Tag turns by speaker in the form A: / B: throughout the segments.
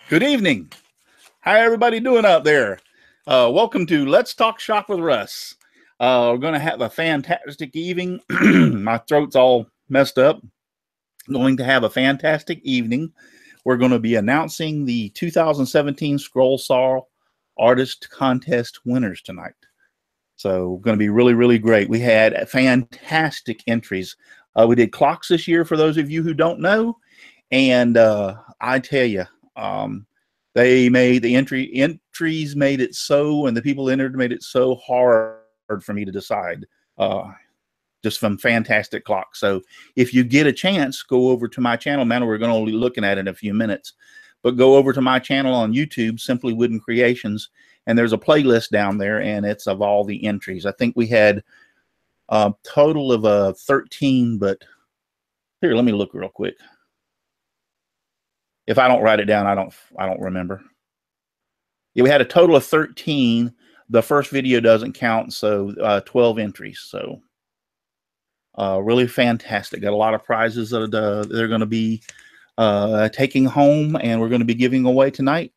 A: Good evening. How everybody doing out there? Welcome to Let's Talk Shop with Russ. We're going to have a fantastic evening. My throat's all messed up. Going to have a fantastic evening. We're going to be announcing the 2017 Scrollaw Artist Contest winners tonight. So going to be really, really great. We had fantastic entries. We did clocks this year for those of you who don't know. And I tell you, they made the entries made it so, and the people entered made it so hard for me to decide. Just some fantastic clocks. So if you get a chance, go over to my channel. Man, we're going to be looking at it in a few minutes. But go over to my channel on YouTube, Simply Wooden Creations, and there's a playlist down there, and it's of all the entries. I think we had a total of 13, but here, let me look real quick. If I don't write it down, I don't remember. Yeah, we had a total of 13. The first video doesn't count, so 12 entries. So really fantastic. Got a lot of prizes that they're going to be taking home, and we're going to be giving away tonight.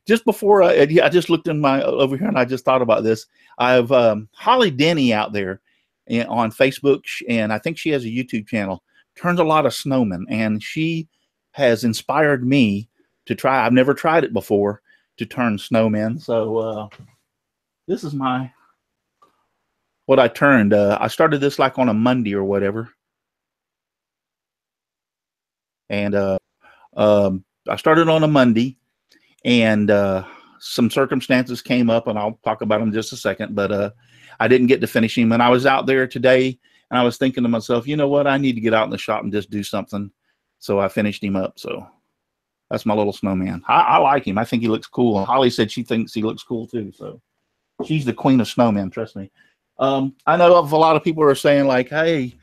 A: Just before I just looked in my over here, and I just thought about this. I have Holly Denny out there on Facebook, and I think she has a YouTube channel. Turns a lot of snowmen, and she has inspired me to try. I've never tried it before, to turn snowmen. So this is what I turned. I started this like on a Monday or whatever. And I started on a Monday, and some circumstances came up, and I'll talk about them in just a second, but I didn't get to finish him. And I was out there today, and I was thinking to myself, you know what? I need to get out in the shop and just do something. So I finished him up. So that's my little snowman. I like him. I think he looks cool. And Holly said she thinks he looks cool too. So she's the queen of snowmen, trust me. I know of a lot of people are saying like, hey,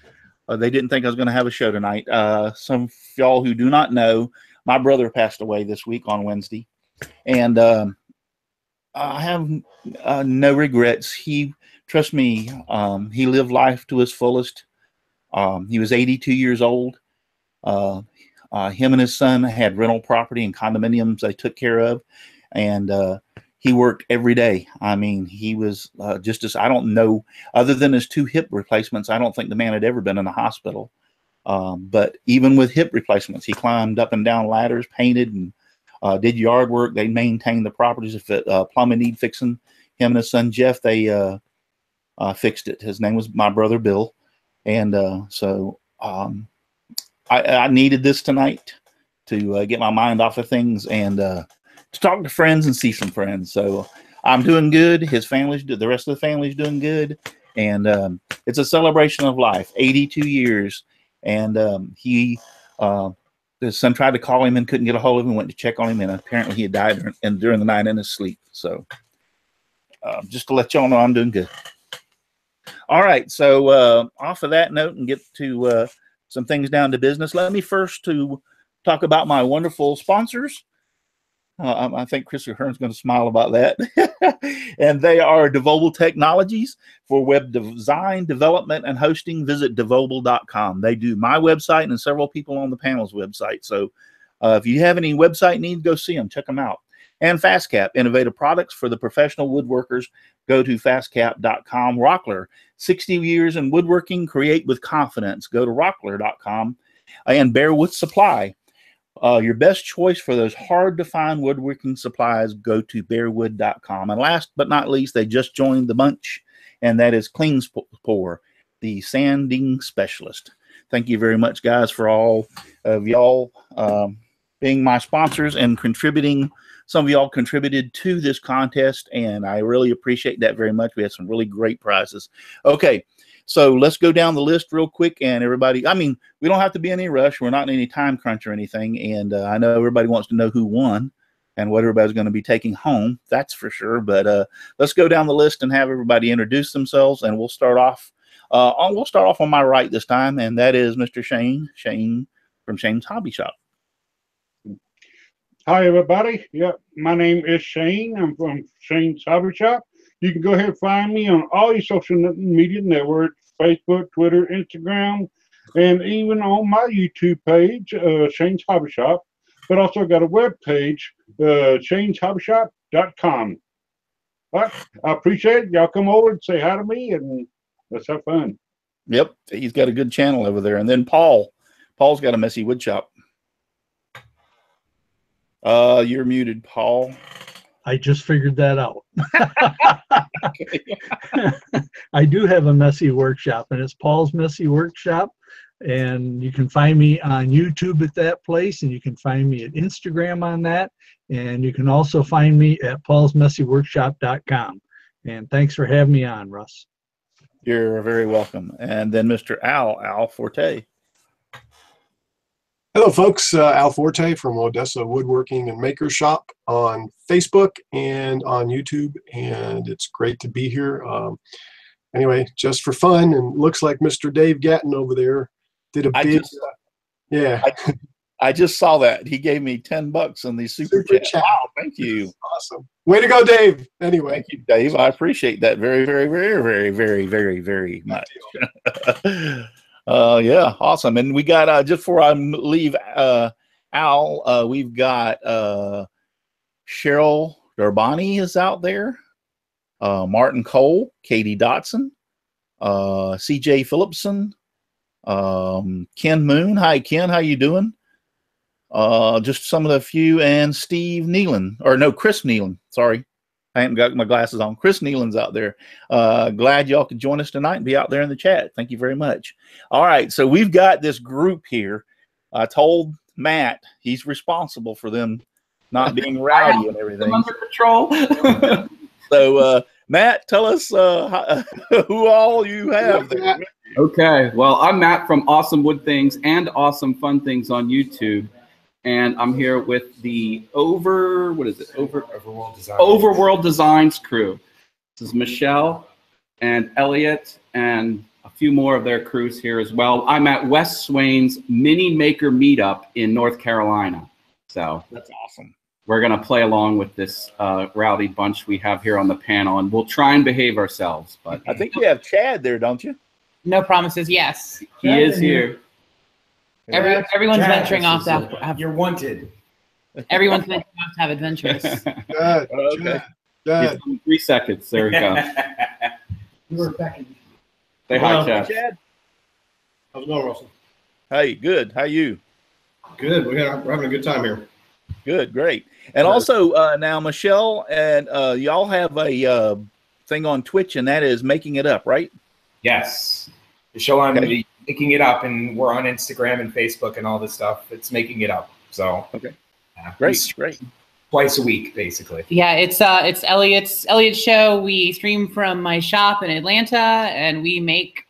A: they didn't think I was going to have a show tonight. Some of y'all who do not know, my brother passed away this week on Wednesday. And I have no regrets. Trust me, he lived life to his fullest. He was 82 years old. Him and his son had rental property and condominiums they took care of, and he worked every day. I mean, he was just as, I don't know, other than his 2 hip replacements, I don't think the man had ever been in the hospital. But even with hip replacements, he climbed up and down ladders, painted, and did yard work. They maintained the properties. If it plumbing need fixing, him and his son Jeff, they fixed it. His name was my brother Bill, and so I needed this tonight to get my mind off of things and to talk to friends and see some friends. So I'm doing good. His family's the rest of the family's doing good, and it's a celebration of life. 82 years, and his son tried to call him and couldn't get a hold of him. Went to check on him, and apparently he had died during the night in his sleep. So just to let y'all know, I'm doing good. All right, so off of that note, and get to some things down to business. Let me first to talk about my wonderful sponsors. I think Chris Ahern's going to smile about that. And they are Devobal Technologies for web design, development, and hosting. Visit devobal.com. They do my website and several people on the panel's website. So if you have any website needs, go see them. Check them out. And FastCap, innovative products for the professional woodworkers. Go to fastcap.com. Rockler, 60 years in woodworking. Create with confidence. Go to rockler.com. And Bearwood Supply. Your best choice for those hard-to-find woodworking supplies, go to bearwood.com. And last but not least, they just joined the bunch, and that is CleanSpore, the sanding specialist. Thank you very much, guys, for all of y'all being my sponsors and contributing. Some of y'all contributed to this contest, and I really appreciate that very much. We had some really great prizes. Okay, so let's go down the list real quick, and everybody, I mean, we don't have to be in any rush. We're not in any time crunch or anything, and I know everybody wants to know who won and what everybody's going to be taking home. That's for sure, but let's go down the list and have everybody introduce themselves, and we'll start off. We'll start off on my right this time, and that is Mr. Shane from Shane's Hobby Shop.
B: Hi, everybody. Yep, my name is Shane. I'm from Shane's Hobby Shop. You can go ahead and find me on all your social media networks, Facebook, Twitter, Instagram, and even on my YouTube page, Shane's Hobby Shop. but also got a web page, Shane'sHobbyShop.com. But I appreciate it. Y'all come over and say hi to me, and let's have fun.
A: Yep, he's got a good channel over there. And then Paul's got a messy wood shop. You're muted, Paul.
C: I just figured that out. I do have a messy workshop, and it's Paul's Messy Workshop. And you can find me on YouTube at that place, and you can find me at Instagram on that. And you can also find me at paulsmessyworkshop.com. And thanks for having me on, Russ.
A: You're very welcome. And then Mr. Al Forte.
D: Hello, folks. Al Forte from Odessa Woodworking and Maker Shop on Facebook and on YouTube, and it's great to be here. Anyway, just for fun, and looks like Mr. Dave Gatton over there did a big, yeah.
A: I just saw that. He gave me $10 in the super chat. Wow, thank you.
D: Awesome. Way to go, Dave. Anyway.
A: Thank you, Dave. I appreciate that very, very, very, very, very, very, very much. Yeah, awesome. And we got, just before I leave Al, we've got Cheryl Darbani is out there, Martin Cole, Katie Dotson, CJ Phillipson, Ken Moon. Hi, Ken. How you doing? Just some of the few, and Steve Nealon, or no, Chris Nealon. Sorry, I haven't got my glasses on. Chris Nealon's out there. Glad y'all could join us tonight and be out there in the chat. Thank you very much. All right, so we've got this group here. I told Matt he's responsible for them not being rowdy and everything.
E: I'm under control.
A: So, Matt, tell us who all you have there.
E: Okay, well, I'm Matt from Awesome Wood Things and Awesome Fun Things on YouTube. And I'm here with the Overworld Designs crew. This is Michelle and Elliot and a few more of their crews here as well. I'm at Wes Swain's Mini Maker Meetup in North Carolina. So
A: that's awesome.
E: We're going to play along with this rowdy bunch we have here on the panel, and we'll try and behave ourselves. But
A: I think you have Chad there, don't you?
F: No promises. Yes,
E: he is here.
F: Everyone's venturing off to have.
G: You're wanted.
F: Everyone's venturing off to have adventures.
A: Okay.
E: 3 seconds. There we go.
G: You were back in.
E: Say hi, Chad.
G: How's it going, Russell?
A: Hey, good. How you?
G: Good. We're having a good time here.
A: Good, great. And also now Michelle and y'all have a thing on Twitch, and that is Making It Up, right?
H: Yes. The show on Making It Up, and we're on Instagram and Facebook and all this stuff. It's Making It Up. So
A: great.
H: Twice a week, basically.
F: Yeah, it's Elliot's show. We stream from my shop in Atlanta, and we make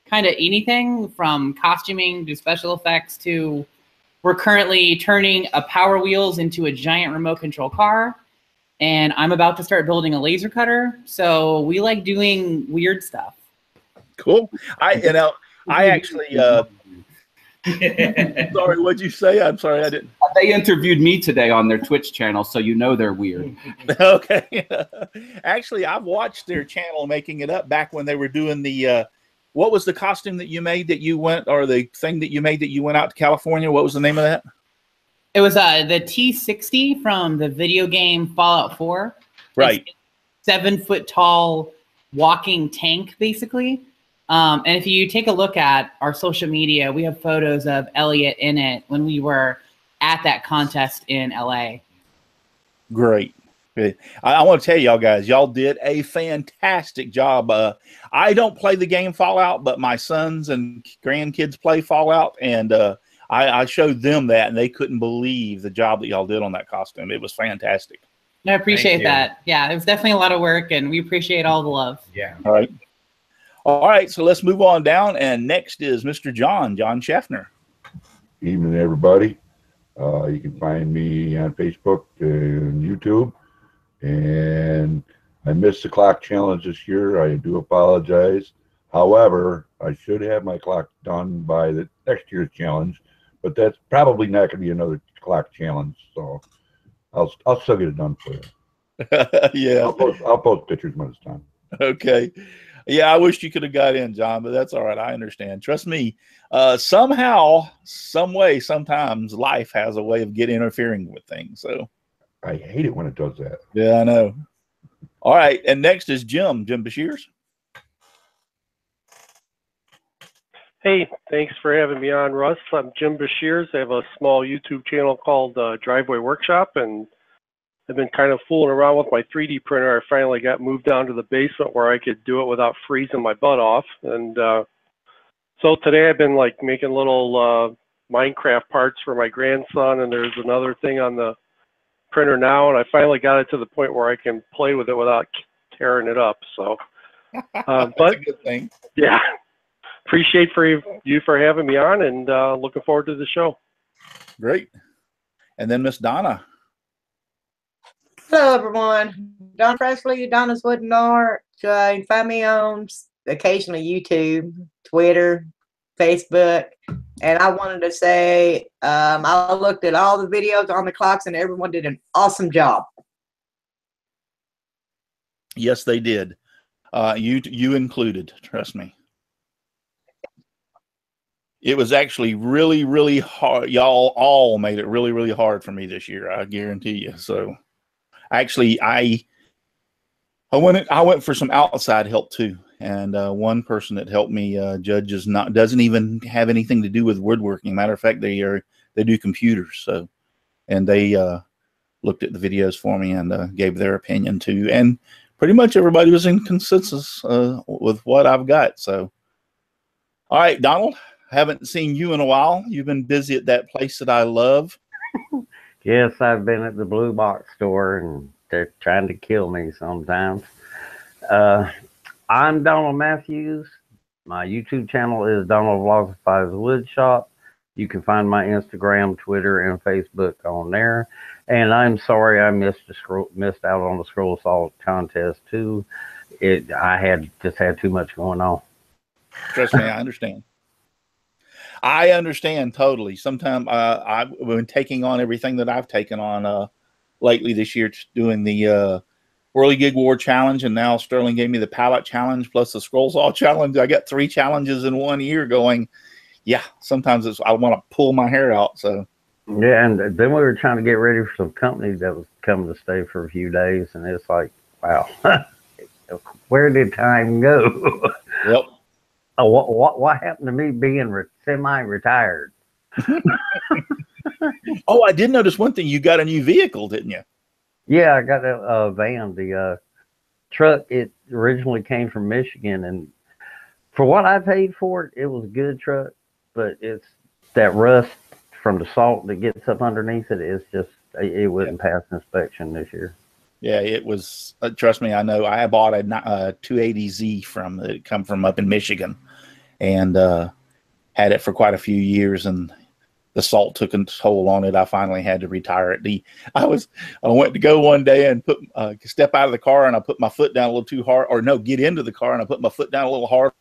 F: kind of anything from costuming to special effects to. We're currently turning a Power Wheels into a giant remote control car, and I'm about to start building a laser cutter. So we like doing weird stuff.
A: Cool. I actually sorry, what'd you say? I'm sorry, I didn't.
E: They interviewed me today on their Twitch channel, so you know they're weird.
A: Okay. Actually, I've watched their channel Making It Up back when they were doing the what was the costume that you made that you went, or the thing that you made that you went out to California? What was the name of that?
F: It was the T60 from the video game Fallout 4.
A: Right.
F: 7-foot tall walking tank, basically. And if you take a look at our social media, we have photos of Elliot in it when we were at that contest in LA.
A: Great. I want to tell y'all guys, y'all did a fantastic job. I don't play the game Fallout, but my sons and grandkids play Fallout, and I showed them that, and they couldn't believe the job that y'all did on that costume. It was fantastic.
F: I appreciate that. Yeah, it was definitely a lot of work, and we appreciate all the love.
H: Yeah.
A: All right, so let's move on down, and next is Mr. John Schaffner.
I: Evening, everybody. You can find me on Facebook and YouTube. And I missed the clock challenge this year. I do apologize. However, I should have my clock done by the next year's challenge, but that's probably not going to be another clock challenge. So I'll still get it done for you.
A: Yeah.
I: I'll post pictures when it's done.
A: Okay. Yeah, I wish you could have got in, John, but that's all right. I understand. Trust me. Somehow, some way, sometimes life has a way of getting interfering with things. So
I: I hate it when it does that.
A: yeah, I know. All right, and next is Jim Bashirs.
J: Hey, thanks for having me on, Russ. I'm Jim Bashirs. I have a small YouTube channel called Driveway Workshop, and I've been kind of fooling around with my 3D printer. I finally got moved down to the basement where I could do it without freezing my butt off. And so today I've been like making little Minecraft parts for my grandson, and there's another thing on the printer now, and I finally got it to the point where I can play with it without tearing it up. So,
A: That's
J: but
A: a good thing.
J: yeah. Appreciate you for having me on, and looking forward to the show.
A: Great. And then Miss Donna.
K: Hello, everyone. Don Presley, Donna's Wooden Art. You can find me on occasionally YouTube, Twitter, Facebook. And I wanted to say I looked at all the videos on the clocks, and everyone did an awesome job.
A: Yes, they did. You included, trust me. It was actually really, really hard. Y'all all made it really, really hard for me this year. I guarantee you. So actually, I went for some outside help too. And one person that helped me judge doesn't even have anything to do with woodworking. Matter of fact, they do computers. So, and they looked at the videos for me and gave their opinion too. And pretty much everybody was in consensus with what I've got. So, all right, Donald. Haven't seen you in a while. You've been busy at that place that I love.
L: Yes, I've been at the Blue Box store, and they're trying to kill me sometimes. I'm Donald Matthews. My YouTube channel is Donald Vlogifies Wood Shop. You can find my Instagram, Twitter, and Facebook on there. And I'm sorry I missed out on the Scroll Assault contest too. I just had too much going on.
A: Trust me, I understand. I understand totally. Sometimes I've been taking on everything that I've taken on lately this year, doing the Whirly Gig War Challenge, and now Sterling gave me the Palette Challenge plus the Scrollaw Challenge. I got 3 challenges in 1 year going. Yeah, sometimes I want to pull my hair out. So
L: yeah, and then we were trying to get ready for some company that was coming to stay for a few days, and it's like, wow, where did time go?
A: Yep.
L: Oh, what happened to me being semi-retired?
A: Oh, I did notice one thing. You got a new vehicle, didn't you?
L: Yeah, I got a van. The truck, it originally came from Michigan, and for what I paid for it, it was a good truck, but it's that rust from the salt that gets up underneath it. It's just, it wouldn't pass inspection this year.
A: Yeah, it was. Trust me, I know. I bought a 280Z it come from up in Michigan, and had it for quite a few years. And the salt took a toll on it. I finally had to retire it. I went to go one day and step out of the car, and I put my foot down a little too hard, or no, get into the car, and I put my foot down a little hard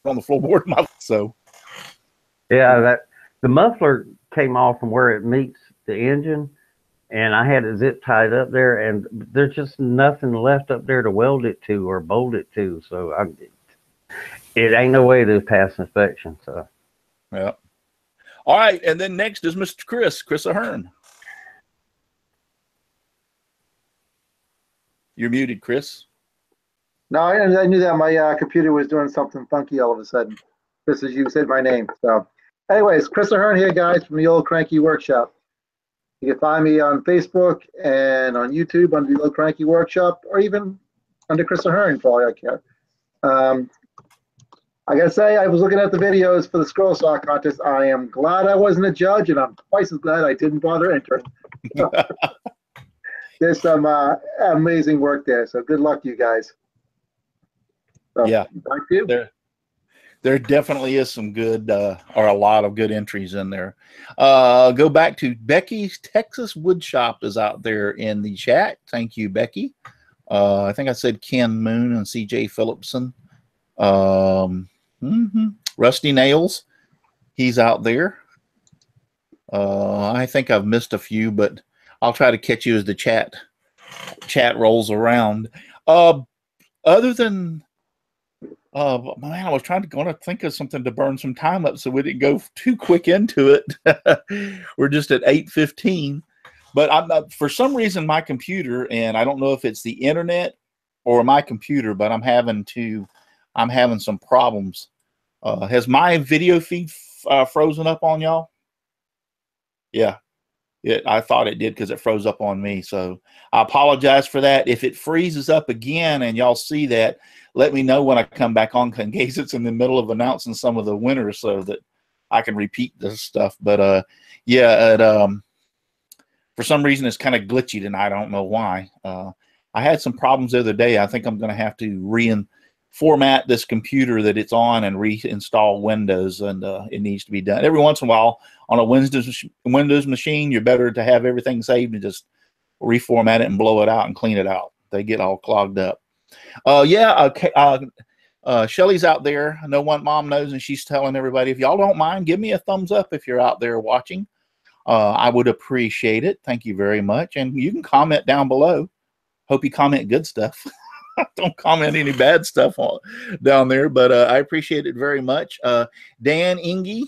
A: on the floorboard. So
L: yeah, the muffler came off from where it meets the engine, and I had it zip tied up there, and there's just nothing left up there to weld it to or bolt it to. So it ain't no way to pass inspection. So
A: yeah. All right, and then next is Mr. Chris Ahern. You're muted, Chris.
M: No, I knew that my computer was doing something funky all of a sudden, just as you said my name. So anyways, Chris Ahern here, guys, from the Old Cranky Workshop. You can find me on Facebook and on YouTube under the Old Cranky Workshop, or even under Chris Ahern for all I care. I gotta say, I was looking at the videos for the Scroll Saw contest. I am glad I wasn't a judge, and I'm twice as glad I didn't bother entering. There's some amazing work there, so good luck to you guys. So,
A: yeah,
M: thank you.
A: There definitely is some good, or a lot of good entries in there. Go back to Becky's Texas Woodshop is out there in the chat. Thank you, Becky. I think I said Ken Moon and CJ Phillipson. Rusty Nails, he's out there. I think I've missed a few, but I'll try to catch you as the chat chat rolls around. Other than man, I was trying to think of something to burn some time up so we didn't go too quick into it. We're just at 8:15, but I'm not, for some reason my computer, and I don't know if it's the internet or my computer, but I'm having some problems. Has my video feed frozen up on y'all? Yeah. I thought it did because it froze up on me. So I apologize for that. If it freezes up again and y'all see that, let me know when I come back on in case it's in the middle of announcing some of the winners so that I can repeat this stuff. But yeah, for some reason it's kind of glitchy tonight. I don't know why. I had some problems the other day. I think I'm going to have to reformat this computer that it's on and reinstall Windows, and it needs to be done. Every once in a while on a Windows machine, you're better to have everything saved and just reformat it and blow it out and clean it out. They get all clogged up. Shelly's out there. I know what Mom knows, and she's telling everybody, if y'all don't mind, give me a thumbs up if you're out there watching. I would appreciate it. Thank you very much. And you can comment down below. Hope you comment good stuff. Don't comment any bad stuff down there, but I appreciate it very much. Dan Inge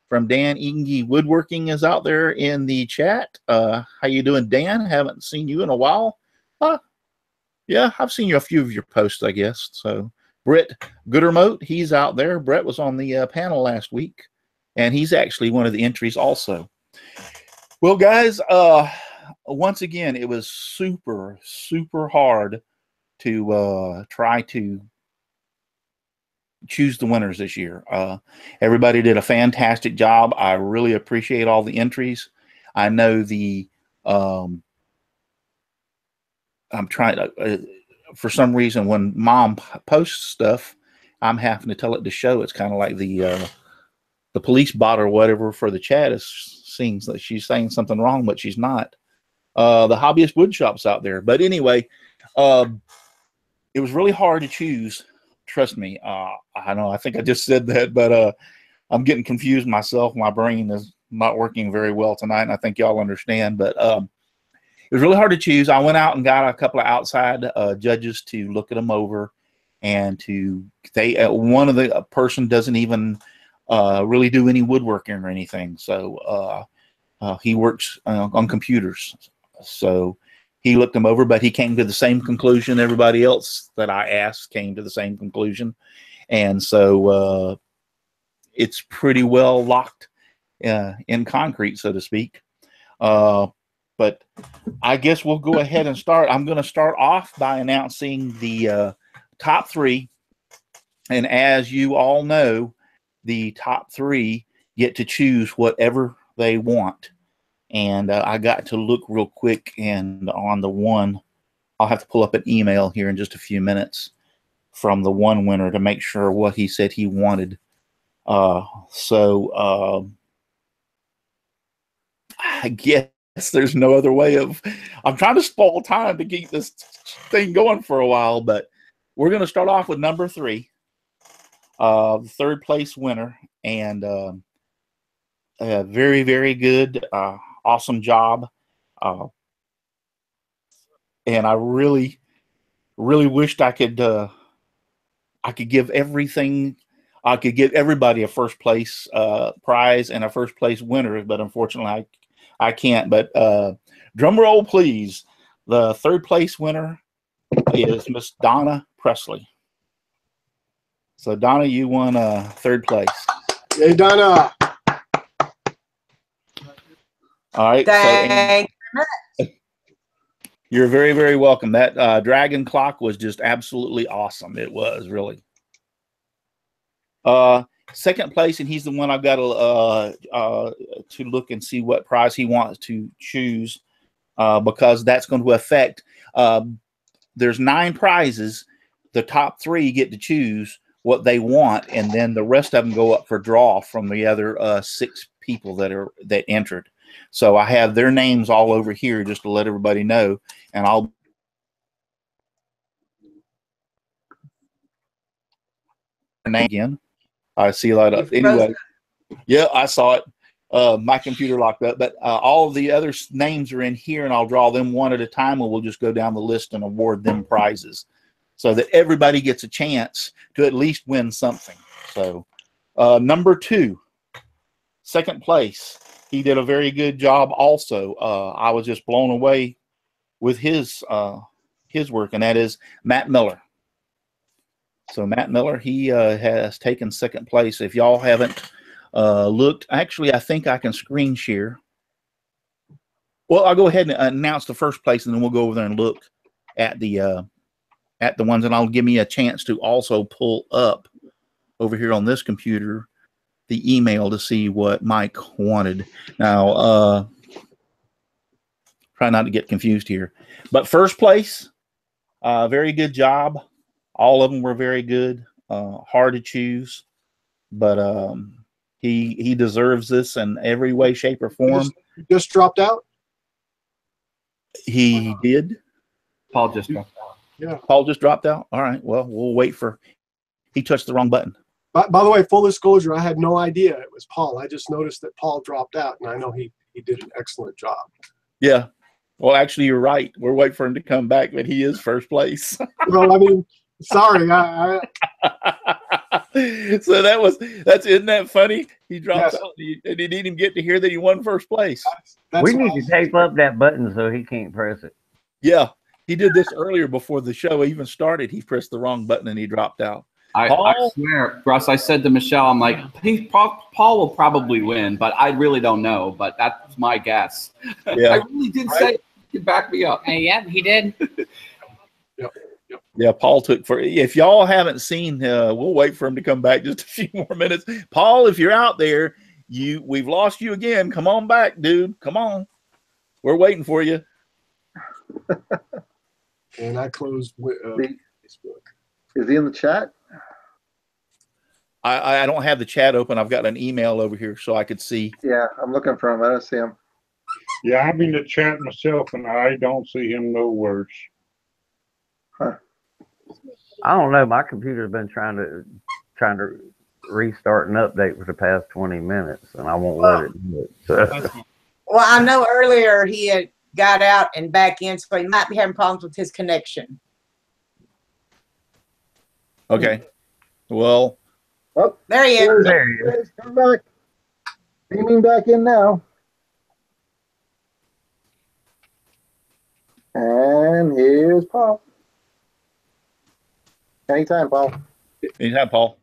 A: from Dan Inge Woodworking is out there in the chat. How you doing, Dan? Haven't seen you in a while. Yeah, I've seen a few of your posts, I guess. So Brett Goodermote, he's out there. Brett was on the panel last week, and he's actually one of the entries also. Well, guys, once again, it was super, super hard to try to choose the winners this year. Everybody did a fantastic job. I really appreciate all the entries. I know the I'm trying to for some reason when Mom posts stuff, I'm having to tell it to show. It's kind of like the police bot or whatever for the chat is seeing that she's saying something wrong, but she's not. The hobbyist wood shops out there. But anyway, it was really hard to choose. Trust me. I know, I think I just said that, but I'm getting confused myself. My brain is not working very well tonight, and I think y'all understand. But it was really hard to choose. I went out and got a couple of outside judges to look at them over, and one of the person doesn't even really do any woodworking or anything. So he works on computers. So he looked them over, but he came to the same conclusion everybody else that I asked came to the same conclusion. And so it's pretty well locked in concrete, so to speak. But I guess we'll go ahead and start. I'm going to start off by announcing the top three. And as you all know, the top three get to choose whatever they want. And I got to look real quick, and on the one, I'll have to pull up an email here in just a few minutes from the one winner to make sure what he said he wanted. So I guess there's no other way of, I'm trying to spoil time to keep this thing going for a while, but we're going to start off with number 3, the third place winner, and very, very good, awesome job. And I really, really wished I could give everything. I could give everybody a first place prize and a first place winner, but unfortunately I can't. But drum roll, please. The third place winner is Miss Donna Presley. So Donna, you won third place.
D: Hey, Donna.
A: All right.
K: Thanks.
A: You're very, very welcome. That dragon clock was just absolutely awesome. It was really. Second place, and he's the one I've got to look and see what prize he wants to choose, because that's going to affect. There's 9 prizes. The top 3 get to choose what they want, and then the rest of them go up for draw from the other 6 people that entered. So I have their names all over here just to let everybody know, and I'll. Name again. I see a lot of anyway. Yeah, I saw it. my computer locked up, but all of the other names are in here, and I'll draw them one at a time, and we'll just go down the list and award them prizes so that everybody gets a chance to at least win something. So number 2, second place. He did a very good job also. I was just blown away with his work, and that is Matt Miller. So Matt Miller, he has taken second place. If y'all haven't looked, actually, I think I can screen share. Well, I'll go ahead and announce the first place, and then we'll go over there and look at the ones, and I'll give me a chance to also pull up over here on this computer the email to see what Mike wanted. Now, try not to get confused here. But first place, very good job. All of them were very good. Hard to choose, but he deserves this in every way, shape, or form.
D: Just dropped out?
A: He did.
E: Paul just dropped out.
D: Yeah.
A: Paul just dropped out? All right. Well, we'll wait for... He touched the wrong button.
D: By the way, full disclosure, I had no idea it was Paul. I just noticed that Paul dropped out, and I know he did an excellent job.
A: Yeah. Well, actually, you're right. We're waiting for him to come back, but he is first place.
D: Well, I mean, sorry.
A: So isn't that funny? He dropped out, and he didn't even get to hear that he won first place.
L: We need to tape up that button so he can't press it.
A: Yeah. He did this earlier before the show even started. He pressed the wrong button and he dropped out.
E: I swear, Russ, I said to Michelle, I'm like, Paul will probably win, but I really don't know. But that's my guess.
A: Yeah.
E: I really did say it. You can back me up.
F: Yeah, he did.
A: Yeah, Paul took for. If y'all haven't seen, we'll wait for him to come back just a few more minutes. Paul, if you're out there, we've lost you again. Come on back, dude. Come on. We're waiting for you.
D: And I closed Facebook.
M: Is he in the chat?
A: I don't have the chat open. I've got an email over here so I could see.
M: Yeah, I'm looking for him. I don't see him.
B: Yeah, I'm in the chat myself, and I don't see him no words.
M: Huh.
L: I don't know. My computer's been trying to restart and update for the past 20 minutes, and I won't let it do it. So.
K: Well, I know earlier he had got out and back in, so he might be having problems with his connection.
A: Okay. Well.
M: Oh,
K: there he is.
L: There he is.
M: Come back. Beaming back in now. And here's Paul. Anytime, Paul.
A: Anytime, Paul.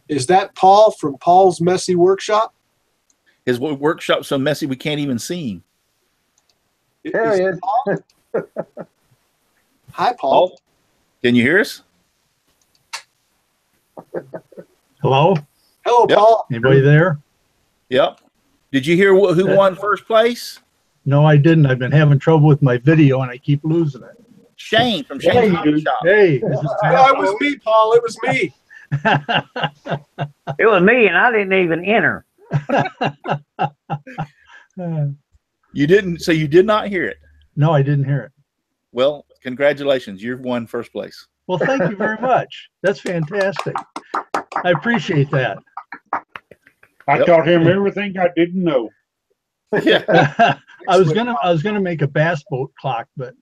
D: Is that Paul from Paul's Messy Workshop?
A: His workshop's so messy we can't even see him.
M: There he is.
D: Hi, Paul.
A: Can you hear us?
C: Hello?
D: Hello,
A: Yep.
D: Paul.
C: Anybody there?
A: Yep. Did you hear who won first place?
C: No, I didn't. I've been having trouble with my video, and I keep losing it.
A: Shane from Shane's Hobby Shop.
C: Hey.
D: No, it was me, Paul. It was me.
L: It was me, and I didn't even enter.
A: You didn't, so you did not hear it?
C: No, I didn't hear it.
A: Well, congratulations. You've won first place.
C: Well, thank you very much. That's fantastic. I appreciate that.
B: I taught him everything I didn't know.
A: Yeah.
C: I was gonna make a bass boat clock, but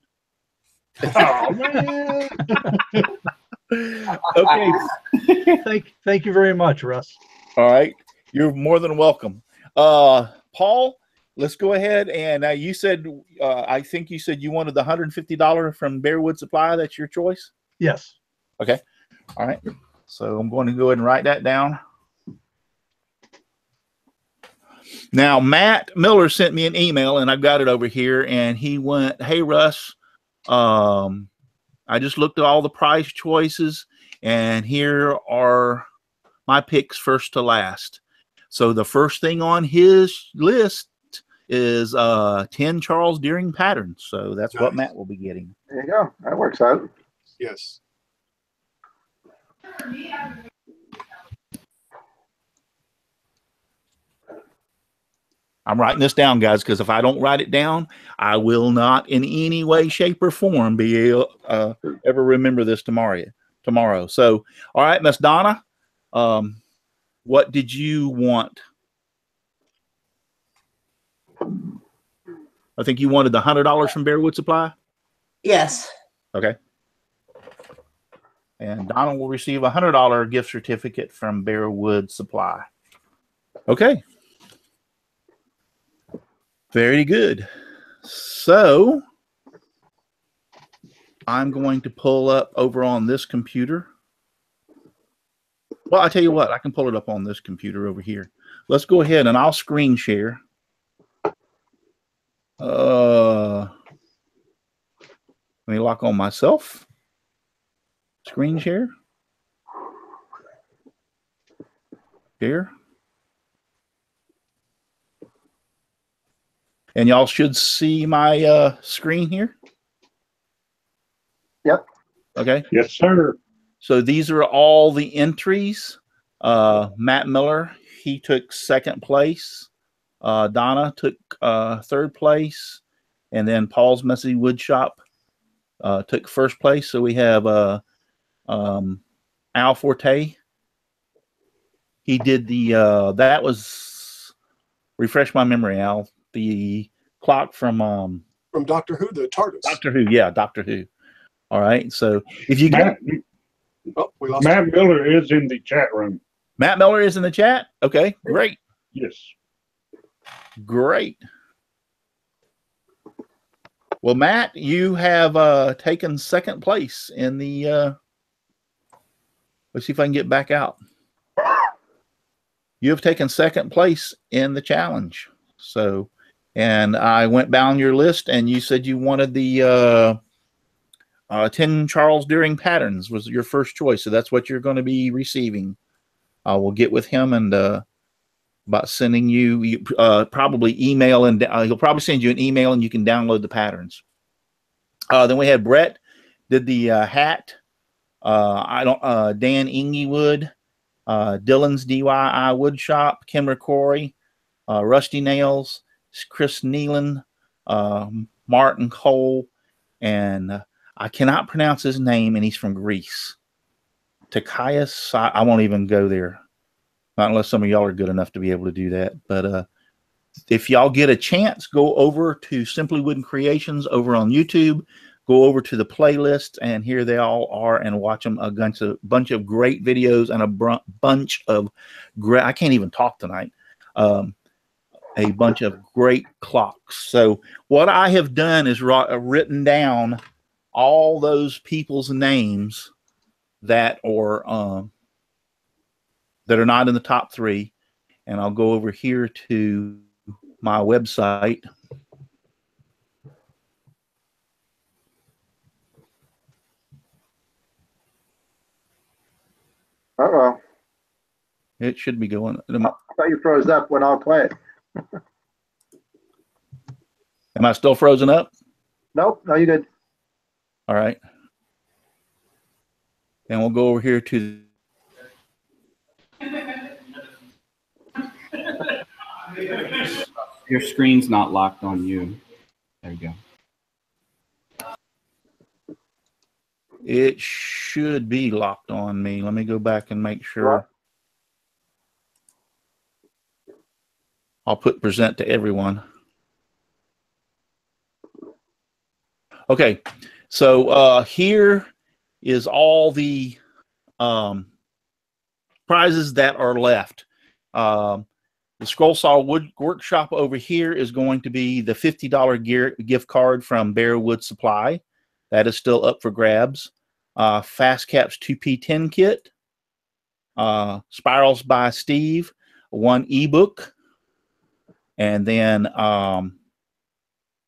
B: Oh man.
A: Okay.
C: Thank you very much, Russ.
A: All right. You're more than welcome. Paul, let's go ahead and you said I think you said you wanted the $150 from Bearwood Supply. That's your choice?
C: Yes.
A: Okay. All right. So I'm going to go ahead and write that down. Now, Matt Miller sent me an email, and I've got it over here, and he went, "Hey, Russ, I just looked at all the price choices, and here are my picks first to last." So the first thing on his list is 10 Charles Deering patterns. So that's what Matt will be getting.
M: There you go. That works out.
D: Yes.
A: I'm writing this down, guys, because if I don't write it down, I will not in any way, shape, or form be able, ever remember this tomorrow. So, all right, Miss Donna, what did you want? I think you wanted the $100 from Bear Wood Supply.
K: Yes.
A: Okay. And Donald will receive a $100 gift certificate from Bear Wood Supply. Okay. Very good. So I'm going to pull up over on this computer. Well, I tell you what, I can pull it up on this computer over here. Let's go ahead and I'll screen share. Let me lock on myself. Screen share. Share. And y'all should see my screen here.
M: Yep.
A: Okay.
B: Yes, sir.
A: So these are all the entries. Matt Miller, he took second place. Donna took third place. And then Paul's Messy Wood Shop took first place. So we have Al Forte. He did the, that was, refresh my memory, Al, the clock from
D: Doctor Who, the TARDIS.
A: Doctor Who, yeah, Doctor Who. All right. So if you
B: Matt,
D: we lost
B: Matt Miller is in the chat room.
A: Matt Miller is in the chat. Okay, great.
B: Yes.
A: Great. Well, Matt, you have taken second place in the let's see if I can get back out. You have taken second place in the challenge. So, and I went down your list and you said you wanted the 10 Charles Deering patterns was your first choice. So that's what you're going to be receiving. I will get with him and about sending you probably email, and he'll probably send you an email and you can download the patterns. Then we had Brett did the hat. Dan Inglewood, Dylan's DIY Wood Shop, Kim McCrory, Rusty Nails, Chris Nealon, Martin Cole, and I cannot pronounce his name, and he's from Greece. Takaias, I won't even go there. Not unless some of y'all are good enough to be able to do that. But if y'all get a chance, go over to Simply Wooden Creations over on YouTube. Go over to the playlist, and here they all are, and watch them. A bunch of great videos and a bunch of great. I can't even talk tonight. A bunch of great clocks. So what I have done is written down all those people's names that are not in the top 3, and I'll go over here to my website.
M: Uh-oh.
A: It should be going.
M: I thought you froze up when all quiet.
A: Am I still frozen up?
M: Nope. No, you're good.
A: All right. And we'll go over here to
E: your screen's not locked on you. There you go.
A: It should be locked on me. Let me go back and make sure. I'll put present to everyone. Okay, so here is all the prizes that are left. The Scrollaw Wood Workshop over here is going to be the $50 gift card from Bear Wood Supply. That is still up for grabs. Fast Caps 2P10 kit. Spirals by Steve. 1 ebook. And then a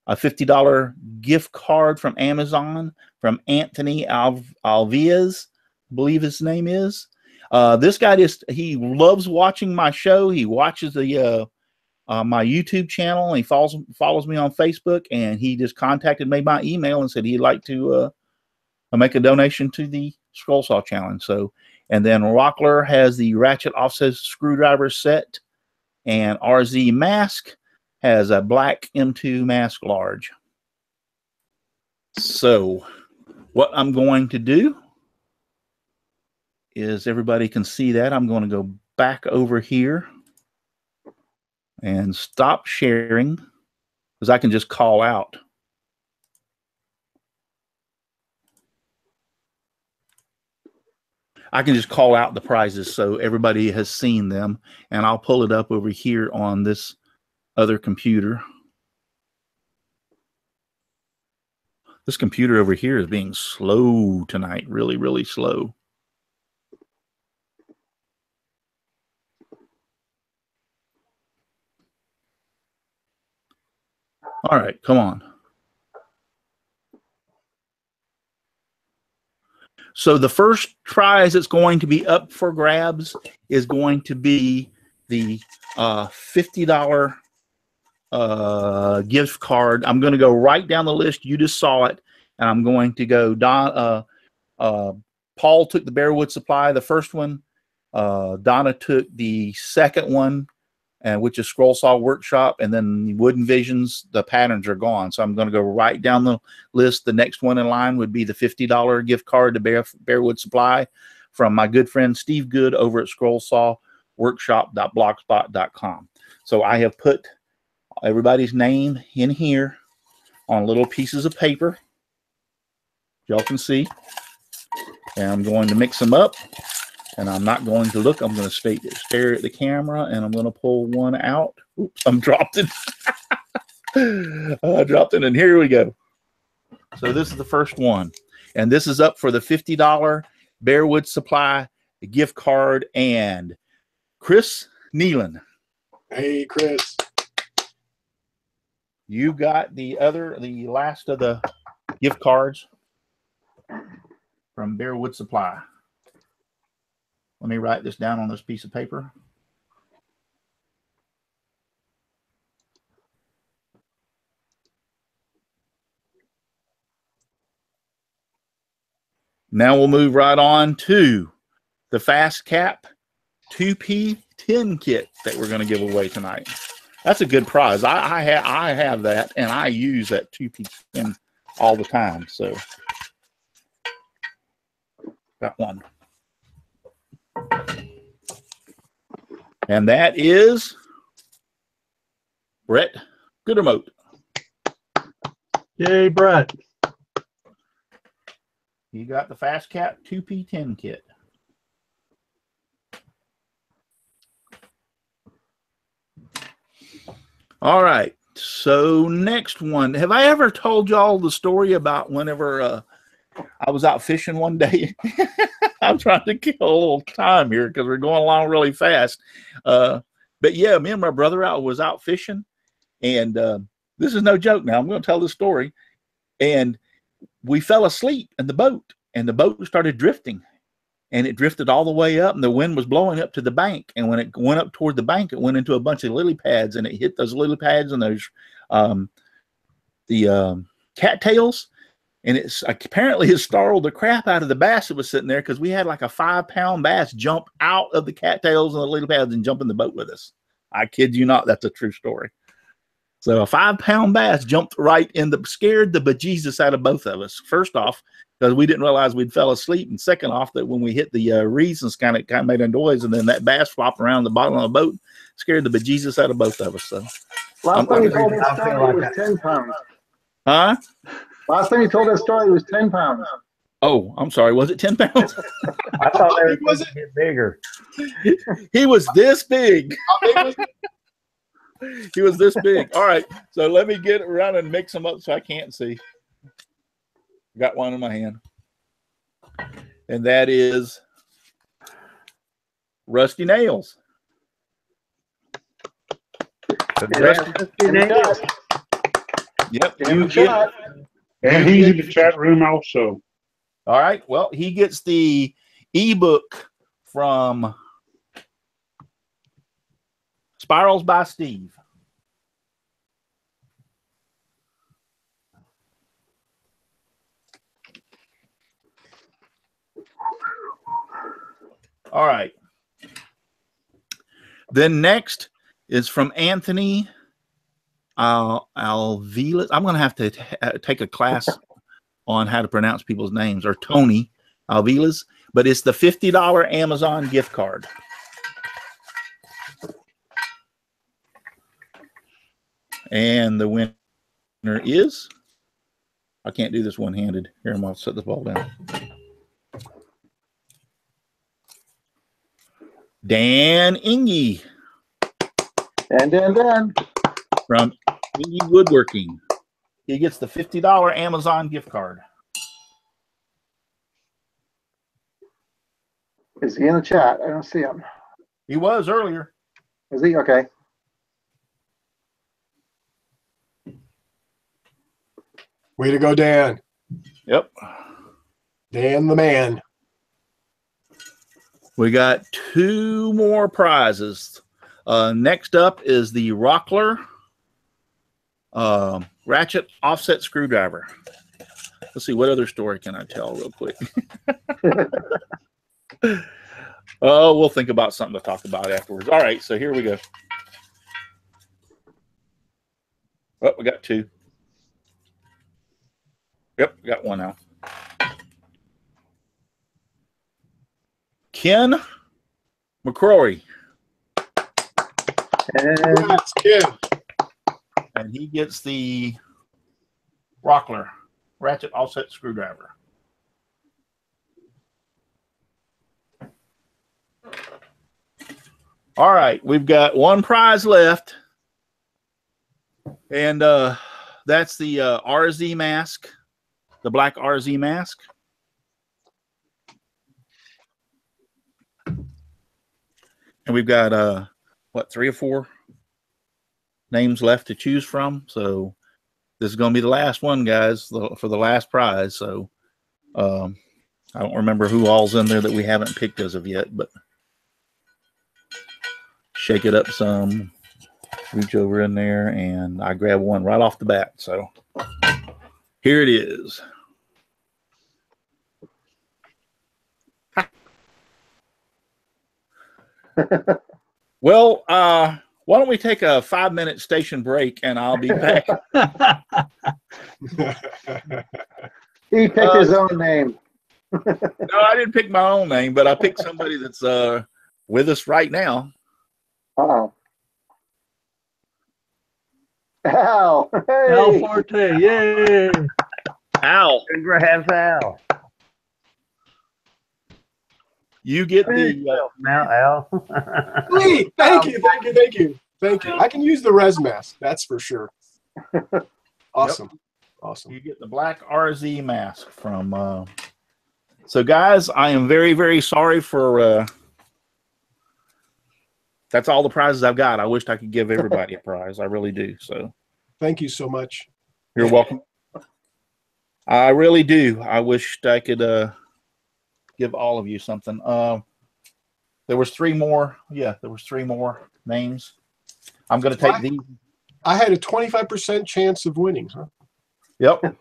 A: $50 gift card from Amazon from Anthony Aviles, I believe his name is. This guy he loves watching my show. He watches the my YouTube channel, and he follows me on Facebook, and he just contacted me by email and said he'd like to make a donation to the Scrollaw Challenge. So, and then Rockler has the ratchet offset screwdriver set, and RZ Mask has a black M2 mask large. So what I'm going to do is, everybody can see that, I'm going to go back over here and stop sharing because I can just call out. I can just call out the prizes so everybody has seen them, and I'll pull it up over here on this other computer. This computer over here is being slow tonight, really, really slow. All right, come on. So the first prize that's going to be up for grabs is going to be the $50 gift card. I'm going to go right down the list. You just saw it. And I'm going to go, Paul took the Bearwood Supply, the first one. Donna took the second one, which is Scrollaw Workshop. And then Wooden Visions, the patterns are gone. So I'm going to go right down the list. The next one in line would be the $50 gift card to Bearwood Supply from my good friend Steve Good over at scrollsawworkshop.blogspot.com. So I have put everybody's name in here on little pieces of paper. Y'all can see. And I'm going to mix them up. And I'm not going to look. I'm going to stare at the camera, and I'm going to pull one out. Oops, I'm dropped it. I dropped it, and here we go. So this is the first one. And this is up for the $50 Bearwood Supply gift card. And Chris Nealon.
D: Hey, Chris.
A: You got the last of the gift cards from Bearwood Supply. Let me write this down on this piece of paper. Now we'll move right on to the Fast Cap 2P 10 kit that we're going to give away tonight. That's a good prize. I have that, and I use that 2P 10 all the time. So got one. And that is Brett Goodermote.
C: Yay, Brett.
A: You got the Fast Cap 2P10 kit. All right. So next one. Have I ever told y'all the story about whenever I was out fishing one day? I'm trying to kill a little time here because we're going along really fast. But yeah, me and my brother was out fishing, and this is no joke now. I'm going to tell this story. And we fell asleep in the boat, and the boat started drifting, and it drifted all the way up, and the wind was blowing up to the bank. And when it went up toward the bank, it went into a bunch of lily pads, and it hit those lily pads and those cattails. And it's apparently it startled the crap out of the bass that was sitting there, because we had like a 5-pound bass jump out of the cattails and the lily pads and jump in the boat with us. I kid you not, that's a true story. So a 5-pound bass jumped right in scared the bejesus out of both of us. First off, because we didn't realize we'd fell asleep, and second off, that when we hit the reeds and kind of made a noise, and then that bass flopped around the bottom of the boat, scared the bejesus out of both of us. So
M: last time you told that story, it was 10 pounds.
A: Huh?
M: Last time you told that story, it was 10 pounds.
A: Oh, I'm sorry. Was it 10 pounds?
L: I thought they were going to get bigger.
A: He was this big. He was this big. All right. So let me get around and mix them up so I can't see. Got one in my hand. And that is Rusty Nails.
L: Rusty Nails.
A: Yep.
B: And he's in the chat room also.
A: All right. Well, he gets the ebook from Spirals by Steve. All right. Then next is from Anthony Aviles. I'm going to have to take a class on how to pronounce people's names, or Tony Aviles, but it's the $50 Amazon gift card. And the win. There is. I can't do this one-handed. Here, I'm going to set the ball down. Dan Inge.
M: Dan.
A: From Inge Woodworking. He gets the $50 Amazon gift card.
M: Is he in the chat? I don't see him.
A: He was earlier.
M: Is he? Okay.
D: Way to go, Dan.
A: Yep.
D: Dan the man.
A: We got 2 more prizes. Next up is the Rockler ratchet offset screwdriver. Let's see, what other story can I tell real quick? Oh, we'll think about something to talk about afterwards. All right, so here we go. Oh, we got 2. Yep, we got 1 now. Ken McCrory.
D: That's Ken.
A: And he gets the Rockler ratchet offset screwdriver. All right, we've got 1 prize left. And that's the RZ mask, the black RZ mask. And we've got, what, 3 or 4 names left to choose from. So this is going to be the last one, guys, for the last prize. So I don't remember who all's in there that we haven't picked as of yet, but shake it up some, reach over in there, and I grab one right off the bat. So here it is. Well, why don't we take a 5-minute station break and I'll be back.
M: He picked his own name.
A: No, I didn't pick my own name, but I picked somebody that's with us right now.
M: Uh-oh. Al. Hey.
C: Al Forte, yay.
A: Al.
L: Congrats, Al.
A: You get the
L: now, Al.
D: Lee, thank you. I can use the res mask, that's for sure. Awesome.
A: Yep.
D: Awesome.
A: You get the black RZ mask from so guys, I am very, very sorry for that's all the prizes I've got. I wished I could give everybody a prize. I really do. So
D: thank you so much.
A: You're welcome. I really do. I wished I could give all of you something. There was 3 more. Yeah, there was 3 more names. I'm going to take these.
D: I had a 25% chance of winning, huh?
A: Yep.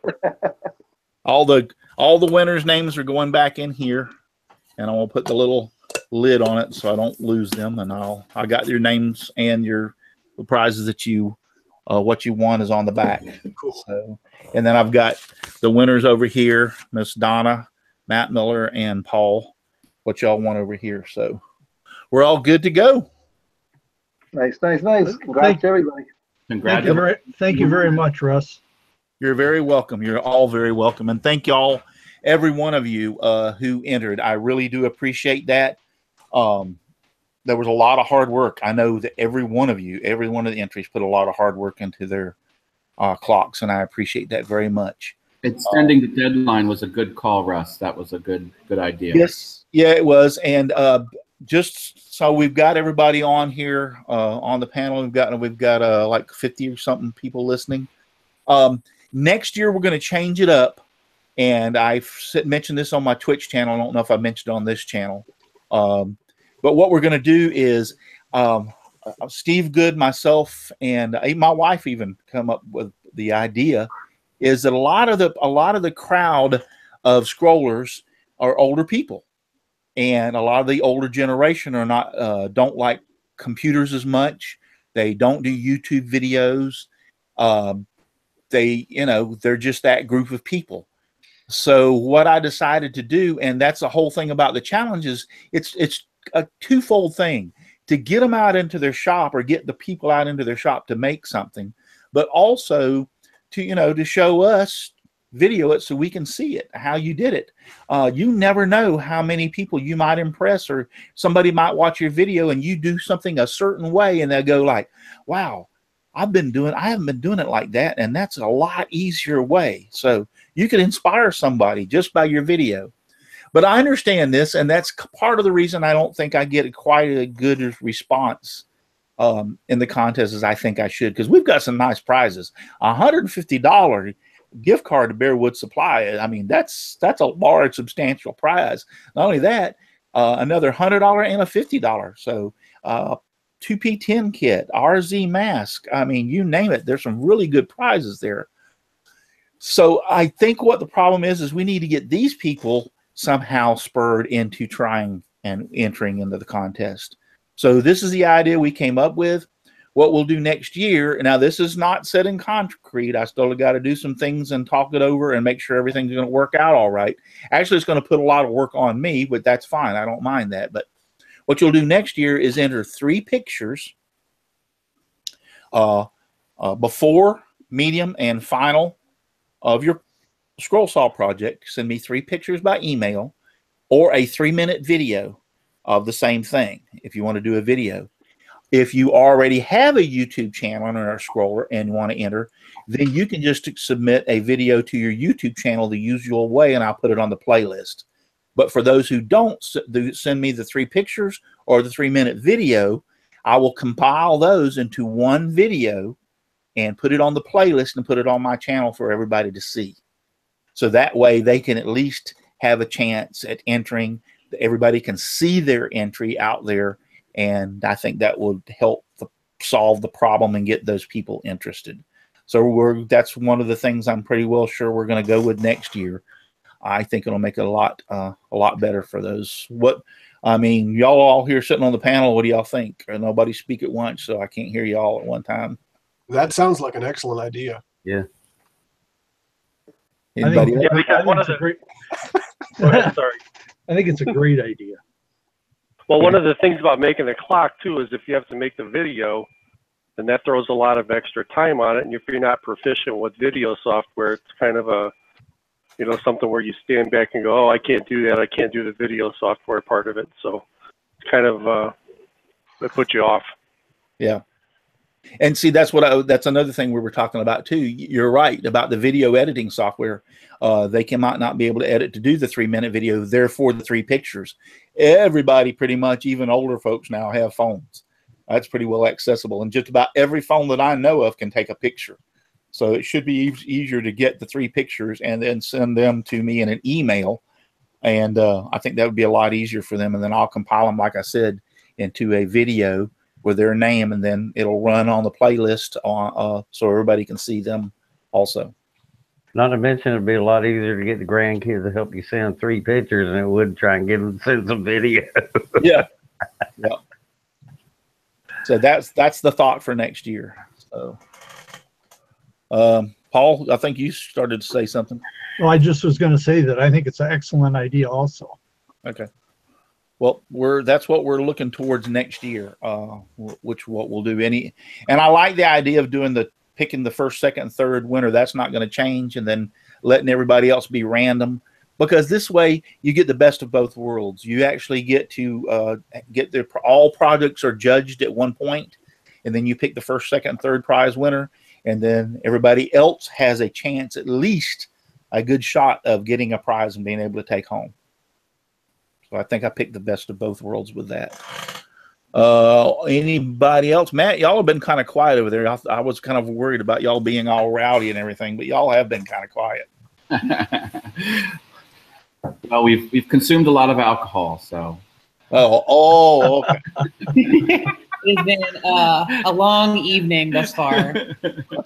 A: all the winners' names are going back in here, and I'm going to put the little lid on it so I don't lose them. And I got your names and the prizes that you what you want is on the back.
D: Cool.
A: So, and then I've got the winners over here, Miss Donna, Matt Miller, and Paul, what y'all want over here. So we're all good to go.
M: Nice. Congrats to everybody.
C: Thank you very much, Russ.
A: You're very welcome. You're all very welcome. And thank y'all, every one of you who entered. I really do appreciate that. There was a lot of hard work. I know that every one of you, every one of the entries put a lot of hard work into their clocks, and I appreciate that very much.
E: Extending the deadline was a good call, Russ. That was a good idea.
A: Yes, yeah, it was. And just so we've got everybody on here on the panel. We've got like 50 or something people listening. Next year we're going to change it up, and I mentioned this on my Twitch channel. I don't know if I mentioned it on this channel, but what we're going to do is Steve Good, myself, and my wife even come up with the idea. Is that a lot of the crowd of scrollers are older people, and a lot of the older generation are not don't like computers as much. They don't do YouTube videos. They're just that group of people. So what I decided to do, and that's the whole thing about the challenges, it's a twofold thing: to get them out into their shop or get the people out into their shop to make something, but also to show us, video it so we can see it, how you did it. You never know how many people you might impress, or somebody might watch your video and you do something a certain way and they'll go like, wow, I haven't been doing it like that, and that's a lot easier way. So you could inspire somebody just by your video. But I understand this, and that's part of the reason I don't think I get quite a good response in the contest as I think I should, because we've got some nice prizes. $150 gift card to Bearwood Supply. I mean, that's a large, substantial prize. Not only that, another $100 and a $50. So 2P10 kit, RZ mask. I mean, you name it. There's some really good prizes there. So I think what the problem is we need to get these people somehow spurred into trying and entering into the contest. So this is the idea we came up with. What we'll do next year, now this is not set in concrete. I still got to do some things and talk it over and make sure everything's going to work out all right. Actually, it's going to put a lot of work on me, but that's fine. I don't mind that. But what you'll do next year is enter 3 pictures, before, medium, and final of your scroll saw project. Send me 3 pictures by email, or a 3-minute video of the same thing if you want to do a video. If you already have a YouTube channel or a scroller and want to enter, then you can just submit a video to your YouTube channel the usual way, and I'll put it on the playlist. But for those who don't send me the 3 pictures or the 3-minute video, I will compile those into one video and put it on the playlist and put it on my channel for everybody to see. So that way they can at least have a chance at entering. Everybody can see their entry out there, and I think that will help solve the problem and get those people interested. So that's one of the things I'm pretty well sure we're going to go with next year. I think it'll make it a lot better for those. I mean, y'all all here sitting on the panel, what do y'all think? Nobody speak at once, so I can't hear y'all at one time.
D: That sounds like an excellent idea.
L: Yeah.
A: Anybody else?
J: Go ahead, sorry.
C: I think it's a great idea.
J: Well, one of the things about making the clock too is if you have to make the video, then that throws a lot of extra time on it. And if you're not proficient with video software, it's kind of a, something where you stand back and go, oh, I can't do that. I can't do the video software part of it. So it's kind of, it puts you off.
A: Yeah. And see, that's another thing we were talking about too. You're right about the video editing software. They might not be able to edit to do the 3-minute video, therefore the 3 pictures. Everybody pretty much, even older folks now, have phones. That's pretty well accessible. And just about every phone that I know of can take a picture. So it should be easier to get the 3 pictures and then send them to me in an email. And I think that would be a lot easier for them. And then I'll compile them, like I said, into a video with their name, and then it'll run on the playlist so everybody can see them also.
L: Not to mention, it'd be a lot easier to get the grandkids to help you send 3 pictures than it would try and get them to send some video.
A: Yeah. Yeah. So that's the thought for next year. So, Paul, I think you started to say something.
C: Well, I just was going to say that I think it's an excellent idea also.
A: Okay. Well, that's what we're looking towards next year, which what we'll do. And I like the idea of picking the first, second, and third winner. That's not going to change, and then letting everybody else be random, because this way you get the best of both worlds. You actually get to all projects are judged at one point, and then you pick the first, second, and third prize winner, and then everybody else has a chance, at least a good shot of getting a prize and being able to take home. So I think I picked the best of both worlds with that. Anybody else? Matt, y'all have been kind of quiet over there. I was kind of worried about y'all being all rowdy and everything, but y'all have been kind of quiet.
E: Well, we've consumed a lot of alcohol, so.
A: Oh, okay.
F: It's been a long evening thus far.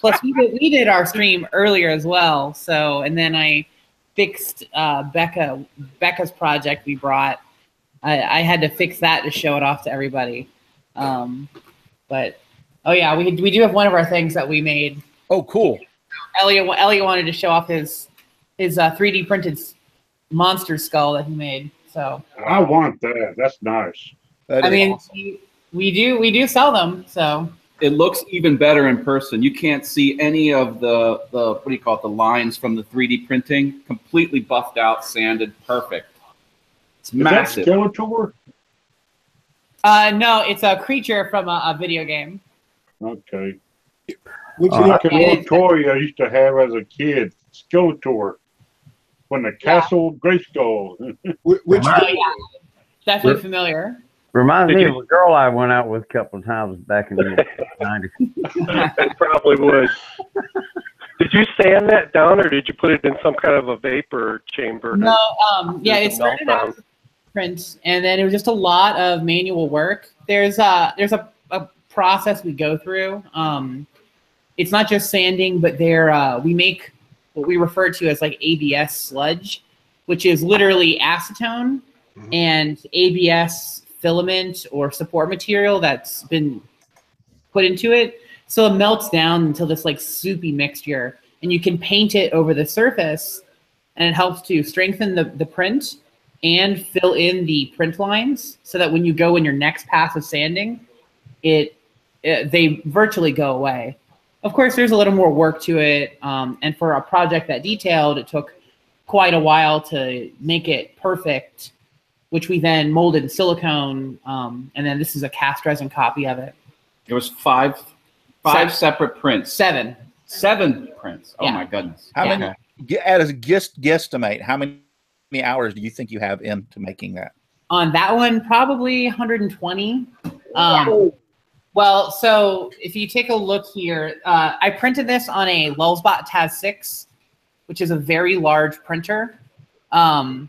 F: Plus, we did our stream earlier as well. So, and then I fixed Becca's project we brought. I had to fix that to show it off to everybody. But oh yeah, we do have one of our things that we made.
A: Oh, cool.
F: Elliot wanted to show off his 3D printed monster skull that he made. So
B: I want that. That's nice.
F: I mean, awesome. we do sell them. So
E: it looks even better in person. You can't see any of the what do you call it, the lines from the 3D printing. Completely buffed out, sanded, perfect. It's massive.
B: Is that Skeletor?
F: No, it's a creature from a video game.
B: Okay. Looks like an old toy I used to have as a kid. Skeletor. From the Castle Grayskull.
D: Which
F: yeah. Definitely familiar.
L: Reminds me of a girl I went out with a couple of times back in the 90s.
J: It probably would. Did you sand that down, or did you put it in some kind of a vapor chamber?
F: No, yeah, it started out with print, and then it was just a lot of manual work. There's a process we go through. It's not just sanding, but we make what we refer to as like ABS sludge, which is literally acetone and ABS filament or support material that's been put into it. So it melts down until this like soupy mixture, and you can paint it over the surface, and it helps to strengthen the print and fill in the print lines so that when you go in your next pass of sanding, they virtually go away. Of course, there's a little more work to it, and for a project that detailed, it took quite a while to make it perfect, which we then molded in silicone, and then this is a cast resin copy of it.
E: It was five separate prints.
F: Seven
E: prints. Oh my goodness.
A: How many? As a guesstimate, how many hours do you think you have into making that?
F: On that one, probably 120. Well, so if you take a look here, I printed this on a Lulzbot Taz 6, which is a very large printer. CJ,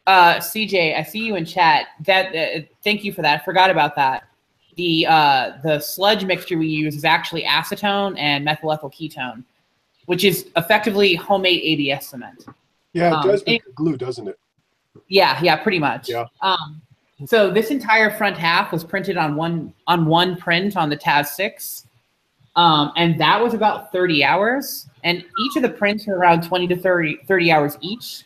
F: I see you in chat. Thank you for that. I forgot about that. The sludge mixture we use is actually acetone and methylethyl ketone, which is effectively homemade ABS cement.
D: Yeah, it does make glue, doesn't it?
F: Yeah, pretty much.
D: Yeah.
F: So this entire front half was printed on one print on the Taz 6, and that was about 30 hours. And each of the prints are around 20 to 30 hours each.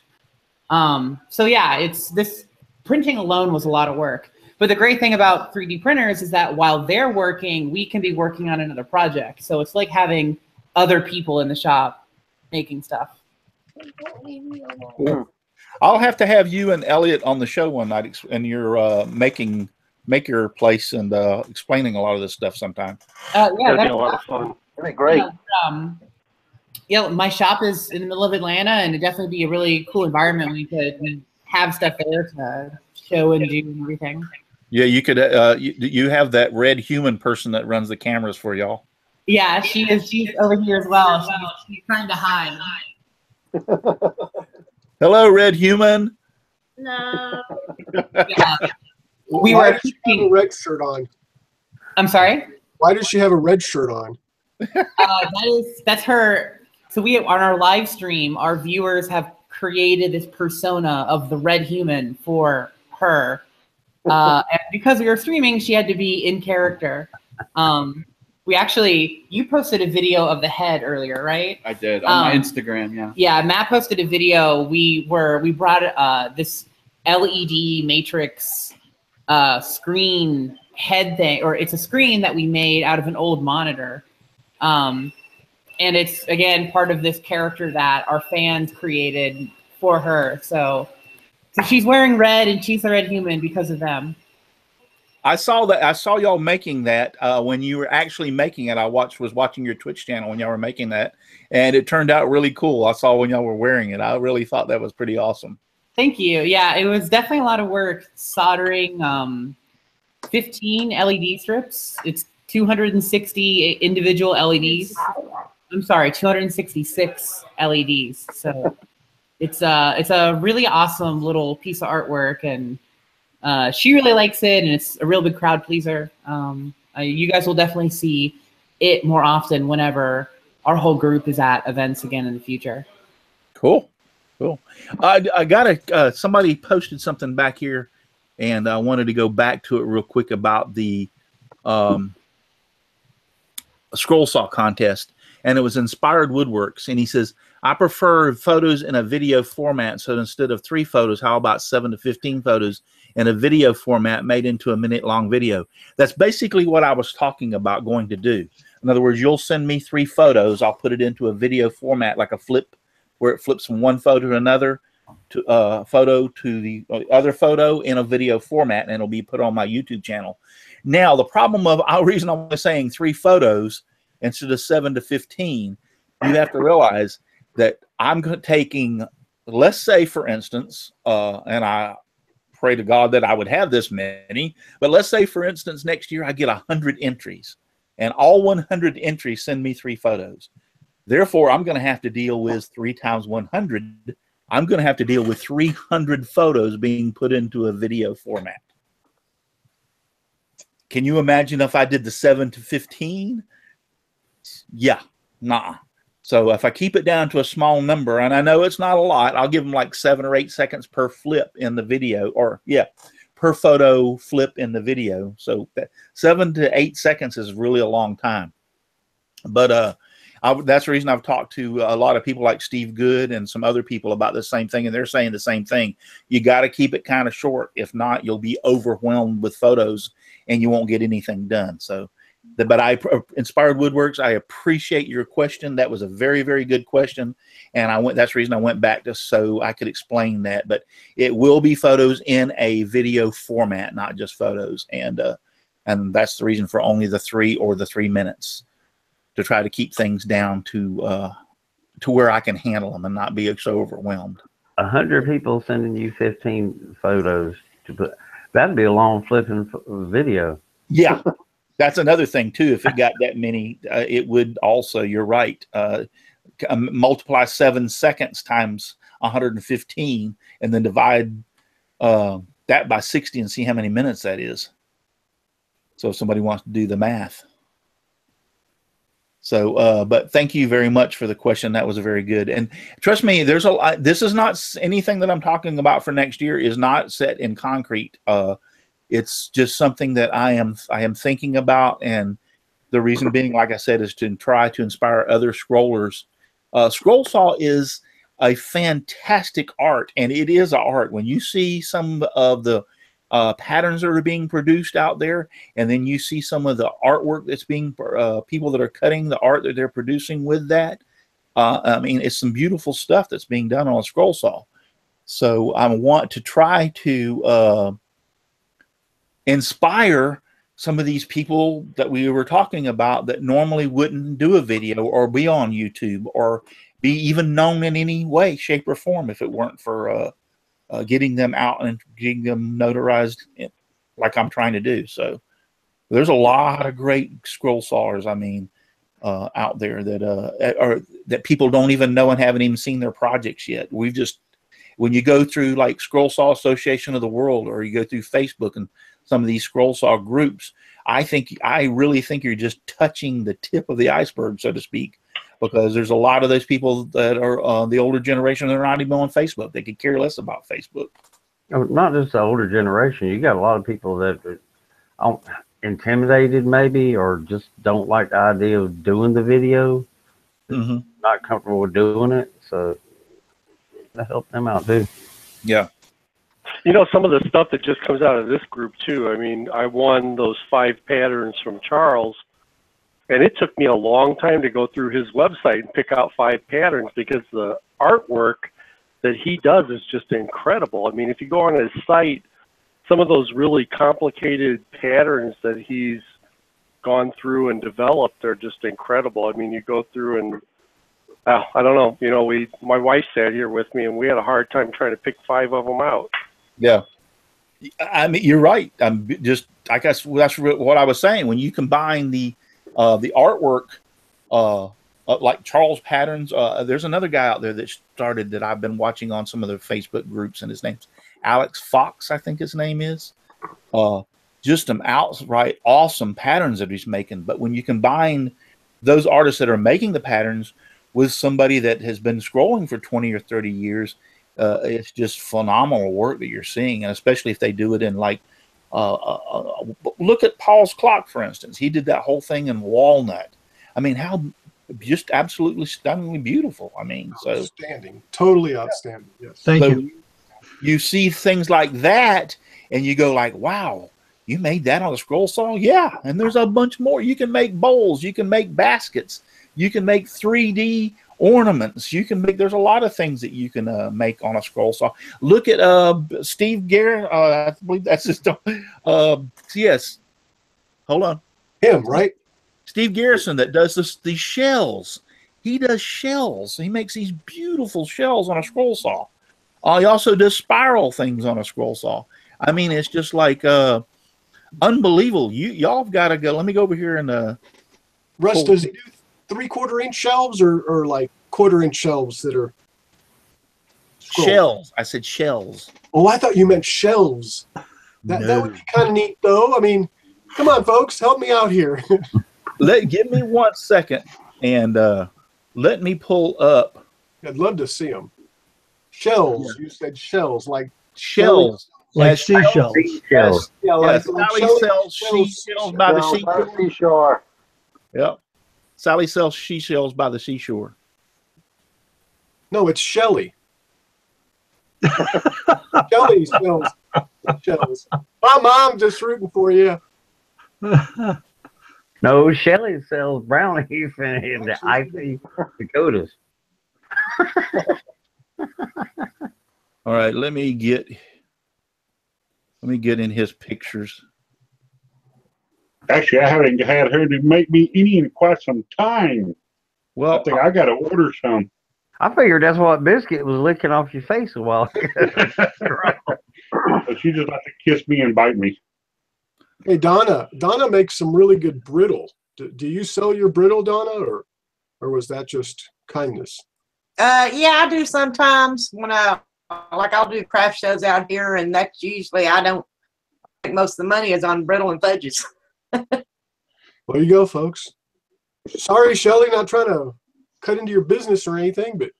F: So yeah, this printing alone was a lot of work. But the great thing about 3D printers is that while they're working, we can be working on another project. So it's like having other people in the shop making stuff.
A: Cool. I'll have to have you and Elliot on the show one night, and you're maker place and explaining a lot of this stuff sometime.
F: Yeah,
J: that'd be a lot of fun.
M: That'd be great.
F: Yeah, my shop is in the middle of Atlanta, and it'd definitely be a really cool environment when you could have stuff there to show and do and everything.
A: Yeah, you could. You have that red human person that runs the cameras for y'all.
F: Yeah, she's over here as well. She's trying to hide.
A: Hello, red human.
F: No.
K: Yeah.
F: We
D: Why
F: were
D: does she have a red shirt on?
F: I'm sorry?
D: Why does she have a red shirt on?
F: That's her. So we on our live stream, our viewers have created this persona of the red human for her. And because we were streaming, she had to be in character. You posted a video of the head earlier, right?
E: I did on my Instagram, yeah.
F: Yeah, Matt posted a video. We brought this LED matrix screen head thing, or it's a screen that we made out of an old monitor. And it's, again, part of this character that our fans created for her. So she's wearing red, and she's the red human because of them.
A: I saw that. I saw y'all making that when you were actually making it. I was watching your Twitch channel when y'all were making that, and it turned out really cool. I saw when y'all were wearing it. I really thought that was pretty awesome.
F: Thank you. Yeah, it was definitely a lot of work soldering 15 LED strips. It's 260 individual LEDs. I'm sorry, 266 LEDs. So it's a really awesome little piece of artwork, and she really likes it, and it's a real big crowd pleaser. You guys will definitely see it more often whenever our whole group is at events again in the future.
A: Cool. I got somebody posted something back here, and I wanted to go back to it real quick about the scroll saw contest, and it was Inspired Woodworks, and he says, I prefer photos in a video format. So instead of 3 photos, how about 7 to 15 photos in a video format made into a minute-long video? That's basically what I was talking about going to do. In other words, you'll send me 3 photos. I'll put it into a video format, like a flip, where it flips from one photo to another, to photo to the other photo in a video format, and it'll be put on my YouTube channel. Now, the problem of the reason I'm saying 3 photos instead of 7 to 15, you have to realize that I'm taking, let's say, for instance, and I pray to God that I would have this many, but let's say, for instance, next year I get 100 entries, and all 100 entries send me 3 photos. Therefore, I'm going to have to deal with 3 times 100. I'm going to have to deal with 300 photos being put into a video format. Can you imagine if I did the 7 to 15? Yeah, nah. So if I keep it down to a small number, and I know it's not a lot, I'll give them like 7 or 8 seconds per flip in the video, or yeah, per photo flip in the video. So that 7 to 8 seconds is really a long time. But that's the reason I've talked to a lot of people like Steve Good and some other people about the same thing, and they're saying the same thing. You got to keep it kind of short. If not, you'll be overwhelmed with photos and you won't get anything done. So, but Inspired Woodworks, I appreciate your question. That was a very, very good question, and that's the reason I went back to so I could explain that. But it will be photos in a video format, not just photos, and that's the reason for only the 3 or the 3 minutes, to try to keep things down to where I can handle them and not be so overwhelmed.
L: 100 people sending you 15 photos to put. That'd be a long flipping video.
A: Yeah. That's another thing too. If it got that many, it would also, you're right, multiply 7 seconds times 115 and then divide that by 60 and see how many minutes that is. So if somebody wants to do the math. So, but thank you very much for the question. That was very good. And trust me, there's this is not anything that I'm talking about for next year is not set in concrete. It's just something that I am thinking about, and the reason being, like I said, is to try to inspire other scrollers. Scroll saw is a fantastic art, and it is an art. When you see some of the patterns that are being produced out there, and then you see some of the artwork that's being people that are cutting the art that they're producing with that. I mean, it's some beautiful stuff that's being done on a scroll saw. So I want to try to inspire some of these people that we were talking about that normally wouldn't do a video or be on YouTube or be even known in any way, shape, or form if it weren't for getting them out and getting them notarized like I'm trying to do. So there's a lot of great scroll sawyers, I mean, out there that people don't even know and haven't even seen their projects yet. We've just, when you go through like Scroll Saw Association of the World, or you go through Facebook and some of these scroll saw groups, I really think you're just touching the tip of the iceberg, so to speak, because there's a lot of those people that are the older generation that are not even on Facebook. They could care less about Facebook.
L: Not just the older generation. You got a lot of people that are intimidated maybe, or just don't like the idea of doing the video.
A: Mm-hmm.
L: Not comfortable with doing it. So that helped them out too.
A: Yeah.
J: You know, some of the stuff that just comes out of this group too. I mean, I won those 5 patterns from Charles, and it took me a long time to go through his website and pick out 5 patterns, because the artwork that he does is just incredible. I mean, if you go on his site, some of those really complicated patterns that he's gone through and developed are just incredible. I mean, you go through and I don't know, you know, my wife sat here with me and we had a hard time trying to pick 5 of them out.
A: Yeah. I mean, you're right. I'm just, I guess that's what I was saying. When you combine the artwork, like Charles patterns, there's another guy out there that started that I've been watching on some of the Facebook groups, and his name's Alex Fox, I think his name is. Just some outright awesome patterns that he's making. But when you combine those artists that are making the patterns with somebody that has been scrolling for 20 or 30 years, it's just phenomenal work that you're seeing. And especially if they do it in like, look at Paul's clock, for instance. He did that whole thing in walnut. I mean, how just absolutely stunningly beautiful. I mean, so
D: outstanding, totally outstanding. Yes.
C: Thank
A: so
C: you.
A: you see things like that, and you go like, "Wow, you made that on a scroll saw?" Yeah, and there's a bunch more. You can make bowls, you can make baskets, you can make 3D ornaments. You can make. There's a lot of things that you can make on a scroll saw. Look at Steve Garrett. I believe that's his. Yes. Hold on.
D: Him, right?
A: Steve Garrison that does these shells. He does shells. He makes these beautiful shells on a scroll saw. He also does spiral things on a scroll saw. I mean, it's just like unbelievable. Y'all have got to go. Let me go over here and
D: Russ, does he do 3/4 inch shelves or like 1/4 inch shelves that are
A: shells? I said shells.
D: Oh, I thought you meant shelves. That would be kind of neat, though. I mean, come on, folks, help me out here.
A: Give me 1 second and let me pull up.
D: I'd love to see them. Shells. You said shells, like
A: shells,
C: like seashells.
L: Shells.
D: Yeah,
A: like Sally sells seashells by the
M: seashore.
A: Yep. Sally sells seashells by the seashore.
D: No, it's Shelly. Shelly sells shells. My mom's just rooting for you.
L: No, Shelly sells brownies in the icy Dakotas.
A: All right, let me get in his pictures.
B: Actually, I haven't had her to make me any in quite some time.
A: Well,
B: I think I got to order some.
L: I figured that's what Biscuit was licking off your face a while ago.
B: But she just like to kiss me and bite me.
D: Hey, Donna makes some really good brittle. Do you sell your brittle, Donna, or was that just kindness?
K: Yeah, I do sometimes when I'll do craft shows out here, and that's usually I think most of the money is on brittle and fudges.
D: There you go, folks. Sorry, Shelly, not trying to cut into your business or anything, but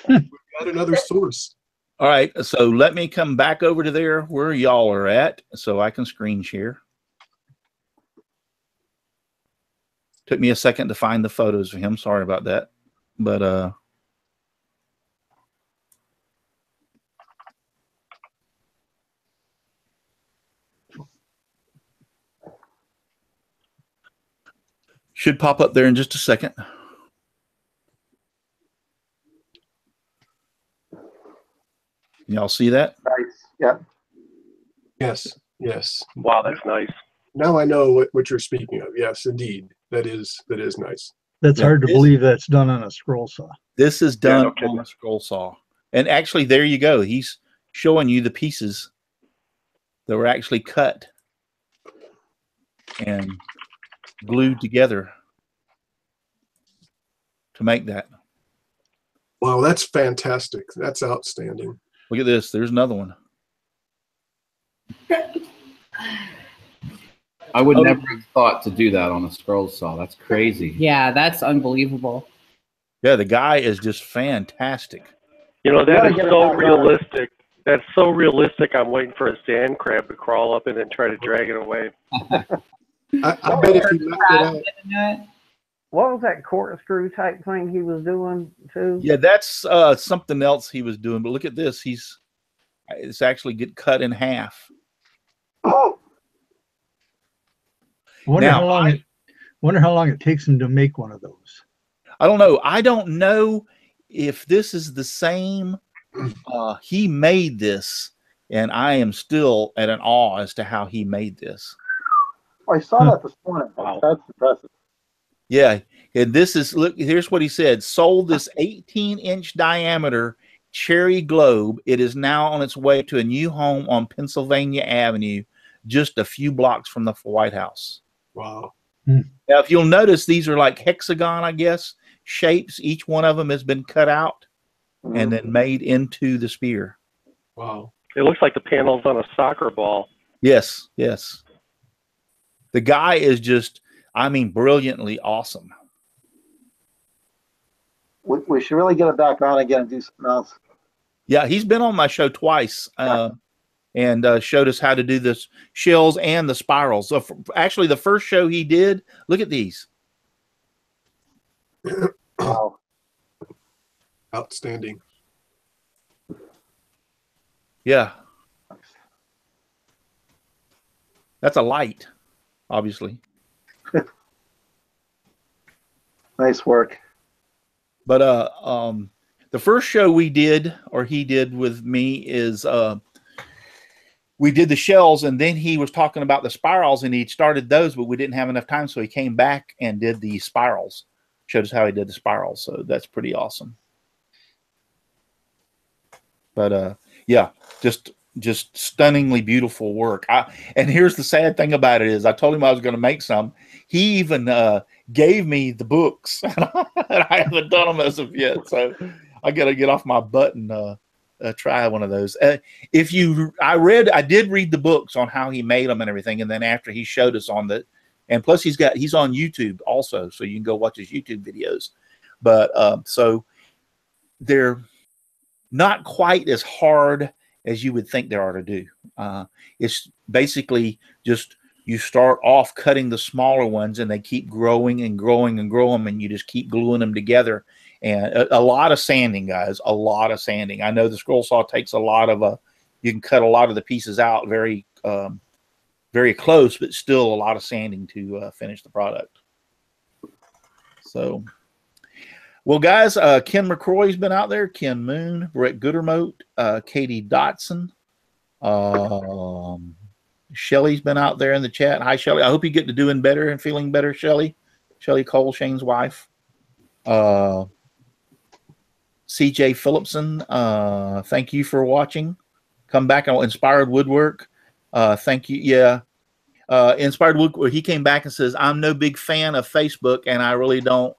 D: we've got another source.
A: All right, so let me come back over to there where y'all are at so I can screen share. Took me a second to find the photos of him. Sorry about that. But should pop up there in just a second. Y'all see that?
M: Nice. Yep.
D: Yes. Yes.
J: Wow, that's nice.
D: Now I know what you're speaking of. Yes, indeed. That is nice.
C: That's hard to believe that's done on a scroll saw.
A: This is done on a scroll saw. And actually, there you go. He's showing you the pieces that were actually cut and glued together to make that.
D: Wow, that's fantastic. That's outstanding.
A: Look at this. There's another one.
E: I would never have thought to do that on a scroll saw. That's crazy.
F: Yeah, that's unbelievable.
A: Yeah, the guy is just fantastic.
J: You know, that is so realistic. That's so realistic. I'm waiting for a sand crab to crawl up and then try to drag it away.
D: I bet if he left it out.
L: What was that corkscrew type thing he was doing too?
A: Yeah, that's something else he was doing. But look at this. It's actually get cut in half.
C: Wonder how long it takes him to make one of those.
A: I don't know. I don't know if this is the same. He made this, and I am still at an awe as to how he made this.
M: I saw that this morning. Wow. That's impressive.
A: Yeah, and this is, look, here's what he said. Sold this 18-inch diameter cherry globe. It is now on its way to a new home on Pennsylvania Avenue, just a few blocks from the White House.
D: Wow.
A: Now, if you'll notice, these are like hexagon, I guess, shapes. Each one of them has been cut out and then made into the spear.
D: Wow.
J: It looks like the panels on a soccer ball.
A: Yes, yes. The guy is just, I mean, brilliantly awesome.
M: We should really get it back on again and do something else.
A: Yeah, he's been on my show twice and showed us how to do the shells and the spirals. So actually, the first show he did, look at these.
M: Wow.
D: Outstanding.
A: Yeah. That's a light, obviously.
M: Nice work.
A: But the first show we did, or he did with me, is we did the shells, and then he was talking about the spirals, and he started those, but we didn't have enough time, so he came back and did the spirals. Showed us how he did the spirals, so that's pretty awesome. But yeah, just stunningly beautiful work. And here's the sad thing about it is, I told him I was going to make some. He even gave me the books, and I haven't done them as of yet. So I got to get off my butt and try one of those. I did read the books on how he made them and everything, and then after he showed us on the, and plus he's on YouTube also, so you can go watch his YouTube videos. But so they're not quite as hard as you would think they are to do. It's basically just you start off cutting the smaller ones, and they keep growing and growing and growing, and you just keep gluing them together. And a lot of sanding, guys, a lot of sanding. I know the scroll saw takes a lot of you can cut a lot of the pieces out very very close, but still a lot of sanding to finish the product. So, well, guys, Ken McCroy's been out there, Ken Moon, Brett Goodermote, Katie Dotson, Shelly's been out there in the chat. Hi, Shelly. I hope you get to doing better and feeling better, Shelly. Shelly Cole, Shane's wife. CJ Phillipson, thank you for watching. Come back on Inspired Woodwork. Thank you. Yeah. Inspired Woodwork, he came back and says, I'm no big fan of Facebook, and I really don't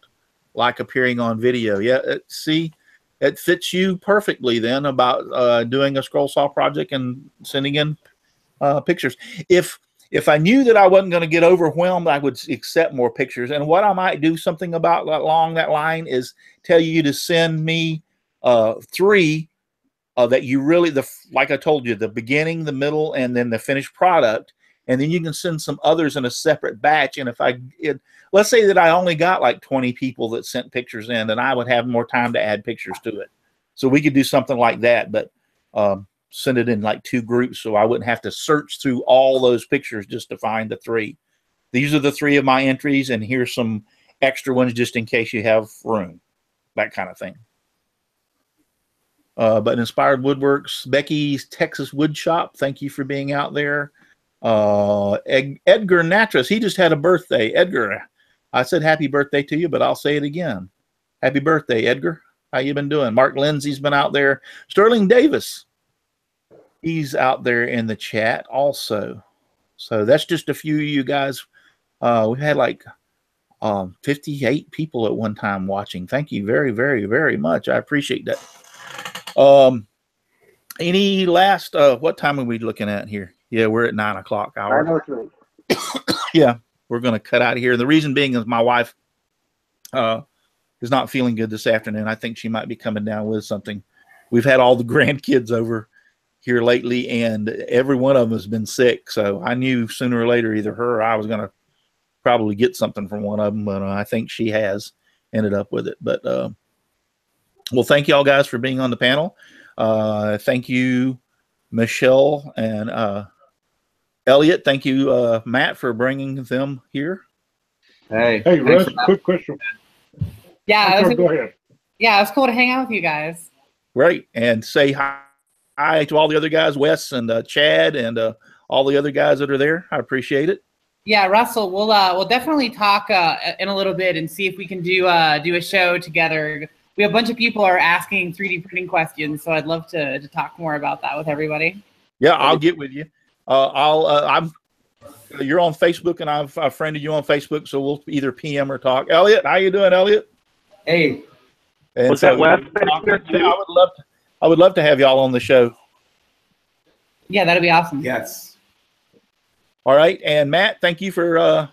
A: like appearing on video. Yeah, see, it fits you perfectly then about doing a scroll saw project and sending in pictures. If I knew that I wasn't going to get overwhelmed, I would accept more pictures. And what I might do something about along that line is tell you to send me 3 that you really, like I told you, the beginning, the middle, and then the finished product. And then you can send some others in a separate batch. And if let's say that I only got like 20 people that sent pictures in, then I would have more time to add pictures to it. So we could do something like that, but send it in like 2 groups, so I wouldn't have to search through all those pictures just to find the 3. These are the 3 of my entries, and here's some extra ones just in case you have room, that kind of thing. But Inspired Woodworks, Becky's Texas Wood Shop, thank you for being out there. Edgar Natras, he just had a birthday. Edgar, I said happy birthday to you, but I'll say it again. Happy birthday, Edgar. How you been doing? Mark Lindsay's been out there. Sterling Davis, he's out there in the chat also. So that's just a few of you guys. We had like 58 people at one time watching. Thank you very, very, very much. I appreciate that. Any last, what time are we looking at here? Yeah, we're at 9 o'clock hour.
M: 9:03.
A: Yeah, we're going to cut out of here. The reason being is my wife is not feeling good this afternoon. I think she might be coming down with something. We've had all the grandkids over here lately, and every one of them has been sick. So I knew sooner or later either her or I was going to probably get something from one of them, but I think she has ended up with it. But well, thank you all guys for being on the panel. Thank you, Michelle and Elliot. Thank you, Matt, for bringing them here.
E: Hey,
B: Russ, quick question.
F: Yeah,
B: go ahead.
F: Yeah, it was cool to hang out with you guys.
A: Great, and say hi to all the other guys, Wes and Chad, and all the other guys that are there. I appreciate it.
F: Yeah, Russell, we'll definitely talk in a little bit and see if we can do a show together. We have a bunch of people are asking 3D printing questions, so I'd love to talk more about that with everybody.
A: Yeah, I'll get with you. You're on Facebook, and I've friended you on Facebook, so we'll either PM or talk. Elliot, how you doing, Elliot?
H: Hey.
A: And
J: Was
A: so
J: that Wes back there too?
A: yeah, I would love to have y'all on the show.
F: Yeah, that'd be awesome.
H: Yes.
A: All right, and Matt, thank you for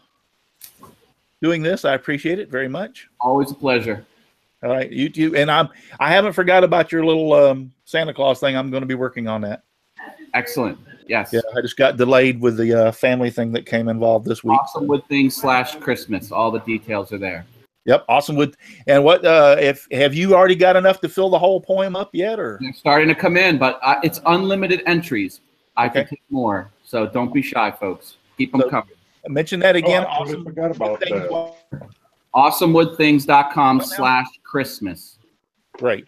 A: doing this. I appreciate it very much.
E: Always a pleasure.
A: All right, you and I haven't forgot about your little Santa Claus thing. I'm going to be working on that.
E: Excellent. Yes.
A: Yeah, I just got delayed with the family thing that came involved this week.
E: Awesome Wood thing / Christmas. All the details are there.
A: Yep, awesome wood. And what if have you already got enough to fill the whole poem up yet, or
E: They're starting to come in, but it's unlimited entries. I can take more, so don't be shy, folks. Keep them coming.
A: Mention that again.
B: I totally forgot about that.
E: Awesomewoodthings.com/Christmas.
A: Great.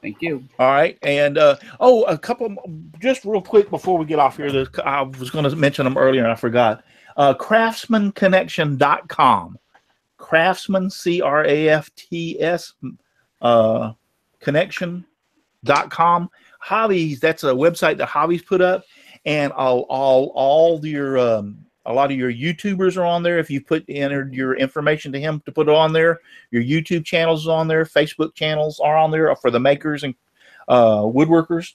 E: Thank you.
A: All right, and a couple just real quick before we get off here. I was going to mention them earlier and I forgot. Craftsmanconnection.com. Craftsman, CRAFTS, connection.com. Hobbies, that's a website that Hobbies put up, and all your a lot of your YouTubers are on there. If you entered your information to him to put it on there, your YouTube channels is on there, Facebook channels are on there for the makers and woodworkers,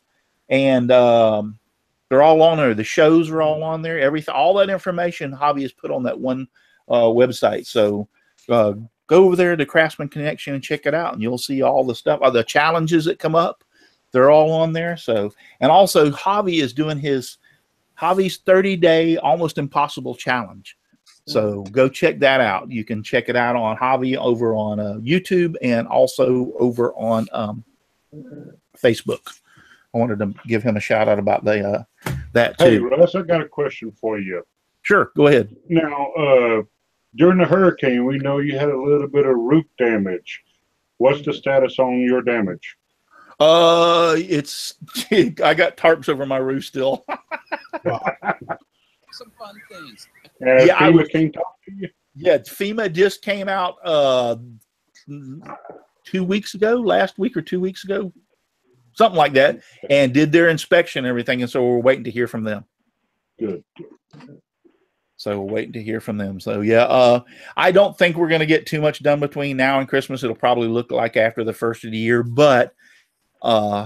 A: and they're all on there. The shows are all on there. Everything, all that information, Hobby is put on that one website. So go over there to Craftsman Connection and check it out, and you'll see all the stuff, the challenges that come up. They're all on there. So, and also Hobby is doing Hobby's 30-day almost impossible challenge. So go check that out. You can check it out on Hobby over on YouTube and also over on Facebook. I wanted to give him a shout out about that too.
B: Hey, Russ, I got a question for you.
A: Sure, go ahead.
B: Now, during the hurricane, we know you had a little bit of roof damage. What's the status on your damage?
A: It's I got tarps over my roof still.
E: Some fun things.
B: Yeah, FEMA came talk to you?
A: Yeah, FEMA just came out 2 weeks ago, last week or 2 weeks ago, something like that, and did their inspection and everything, and so we're waiting to hear from them.
B: Good.
A: So we're waiting to hear from them. So yeah, I don't think we're going to get too much done between now and Christmas. It'll probably look like after the first of the year, but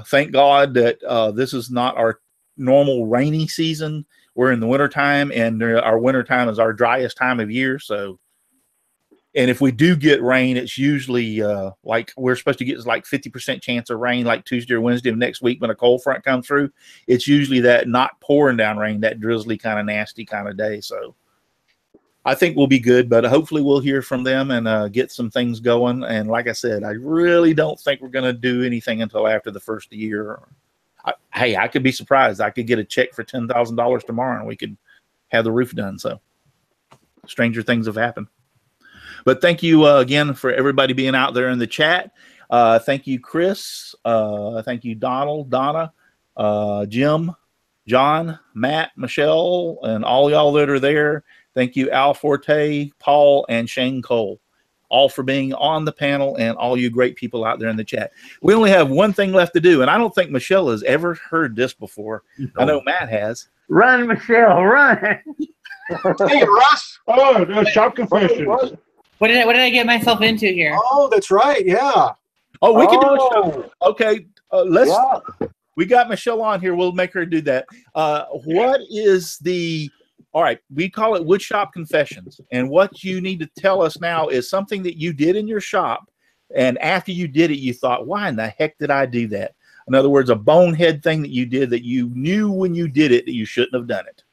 A: thank God that this is not our normal rainy season. We're in the wintertime, and our wintertime is our driest time of year. So, and if we do get rain, it's usually like we're supposed to get like 50% chance of rain like Tuesday or Wednesday of next week when a cold front comes through. It's usually that not pouring down rain, that drizzly kind of nasty kind of day. So I think we'll be good, but hopefully we'll hear from them and get some things going. And like I said, I really don't think we're going to do anything until after the first of the year. Hey, I could be surprised. I could get a check for $10,000 tomorrow and we could have the roof done. So stranger things have happened. But thank you again for everybody being out there in the chat. Thank you, Chris. Thank you, Donald, Donna, Jim, John, Matt, Michelle, and all y'all that are there. Thank you, Al Forte, Paul, and Shane Cole, all for being on the panel, and all you great people out there in the chat. We only have one thing left to do, and I don't think Michelle has ever heard this before. I know Matt has.
L: Run, Michelle, run.
B: Hey, Russ. Oh, shop confessions.
F: What did I get myself into here?
D: Oh, that's right. Yeah.
A: Oh, we can do a show. Okay, let's. Yeah. We got Michelle on here. We'll make her do that. What is the? All right, we call it Woodshop Confessions, and what you need to tell us now is something that you did in your shop, and after you did it, you thought, "Why in the heck did I do that?" In other words, a bonehead thing that you did that you knew when you did it that you shouldn't have done it.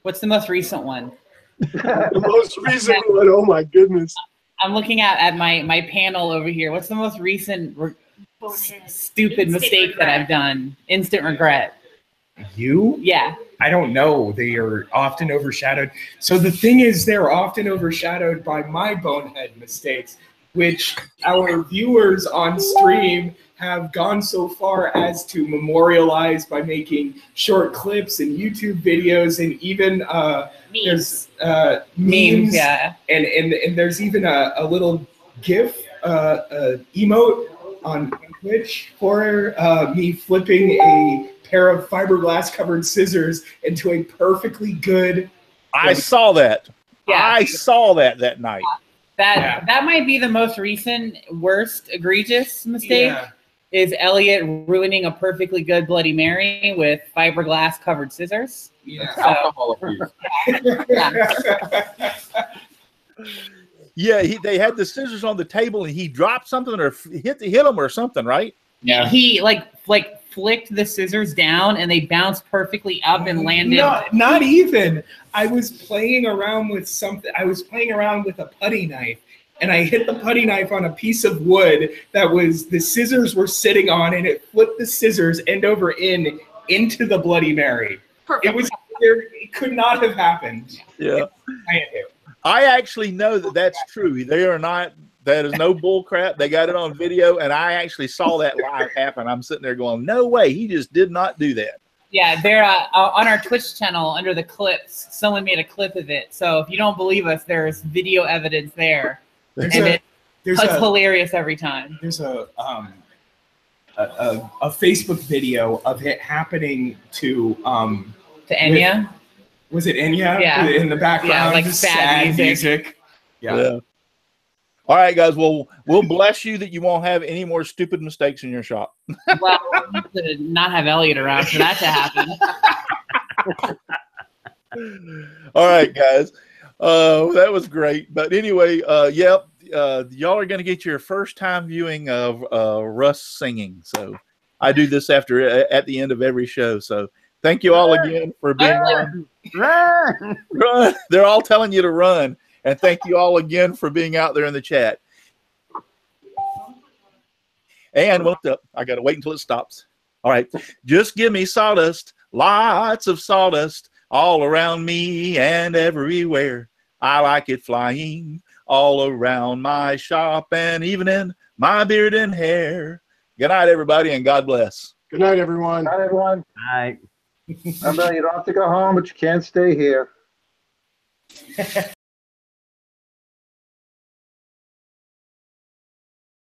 F: What's the most recent one?
D: The most recent one. Oh my goodness!
F: I'm looking at my panel over here. What's the most recent stupid mistake that I've done? Instant regret.
H: You?
F: Yeah.
H: I don't know. They are often overshadowed. So the thing is, they're often overshadowed by my bonehead mistakes, which our viewers on stream have gone so far as to memorialize by making short clips and YouTube videos, and even there's memes,
F: yeah.
H: And there's even a little GIF emote on Twitch for me flipping a pair of fiberglass covered scissors into a perfectly good.
A: I saw that. Yeah. I saw that night.
F: That might be the most recent worst egregious mistake. Yeah. Is Elliot ruining a perfectly good Bloody Mary with fiberglass covered scissors?
H: Yeah.
F: So,
A: yeah, they had the scissors on the table and he dropped something or hit him or something, right?
F: Yeah. He like flicked the scissors down and they bounced perfectly up and landed.
H: Not even. I was playing around with something. I was playing around with a putty knife and I hit the putty knife on a piece of wood that was the scissors were sitting on, and it flipped the scissors end over end into the Bloody Mary. It was there. It could not have happened.
A: Yeah. I actually know that that's true. They are not. That is no bull crap. They got it on video, and I actually saw that live happen. I'm sitting there going, "No way! He just did not do that."
F: Yeah, they're on our Twitch channel under the clips. Someone made a clip of it. So if you don't believe us, there's video evidence there, it's hilarious every time.
H: There's a Facebook video of it happening to
F: Enya.
H: Was it Enya?
F: Yeah.
H: In the background,
F: yeah, like
H: just
F: sad music.
H: Yeah.
A: All right, guys. Well, we'll bless you that you won't have any more stupid mistakes in your shop.
F: Well, to not have Elliot around for that to happen.
A: All right, guys. That was great. But anyway, yep. Y'all are going to get your first time viewing of Russ singing. So I do this at the end of every show. So thank you all again for being on.
L: Run!
A: Run. They're all telling you to run. And thank you all again for being out there in the chat. And I got to wait until it stops. All right. Just give me sawdust, lots of sawdust all around me and everywhere. I like it flying all around my shop and even in my beard and hair. Good night, everybody, and God bless.
D: Good night, everyone.
M: Good night, everyone.
L: Night.
M: Remember, you don't have to go home, but you can't stay here.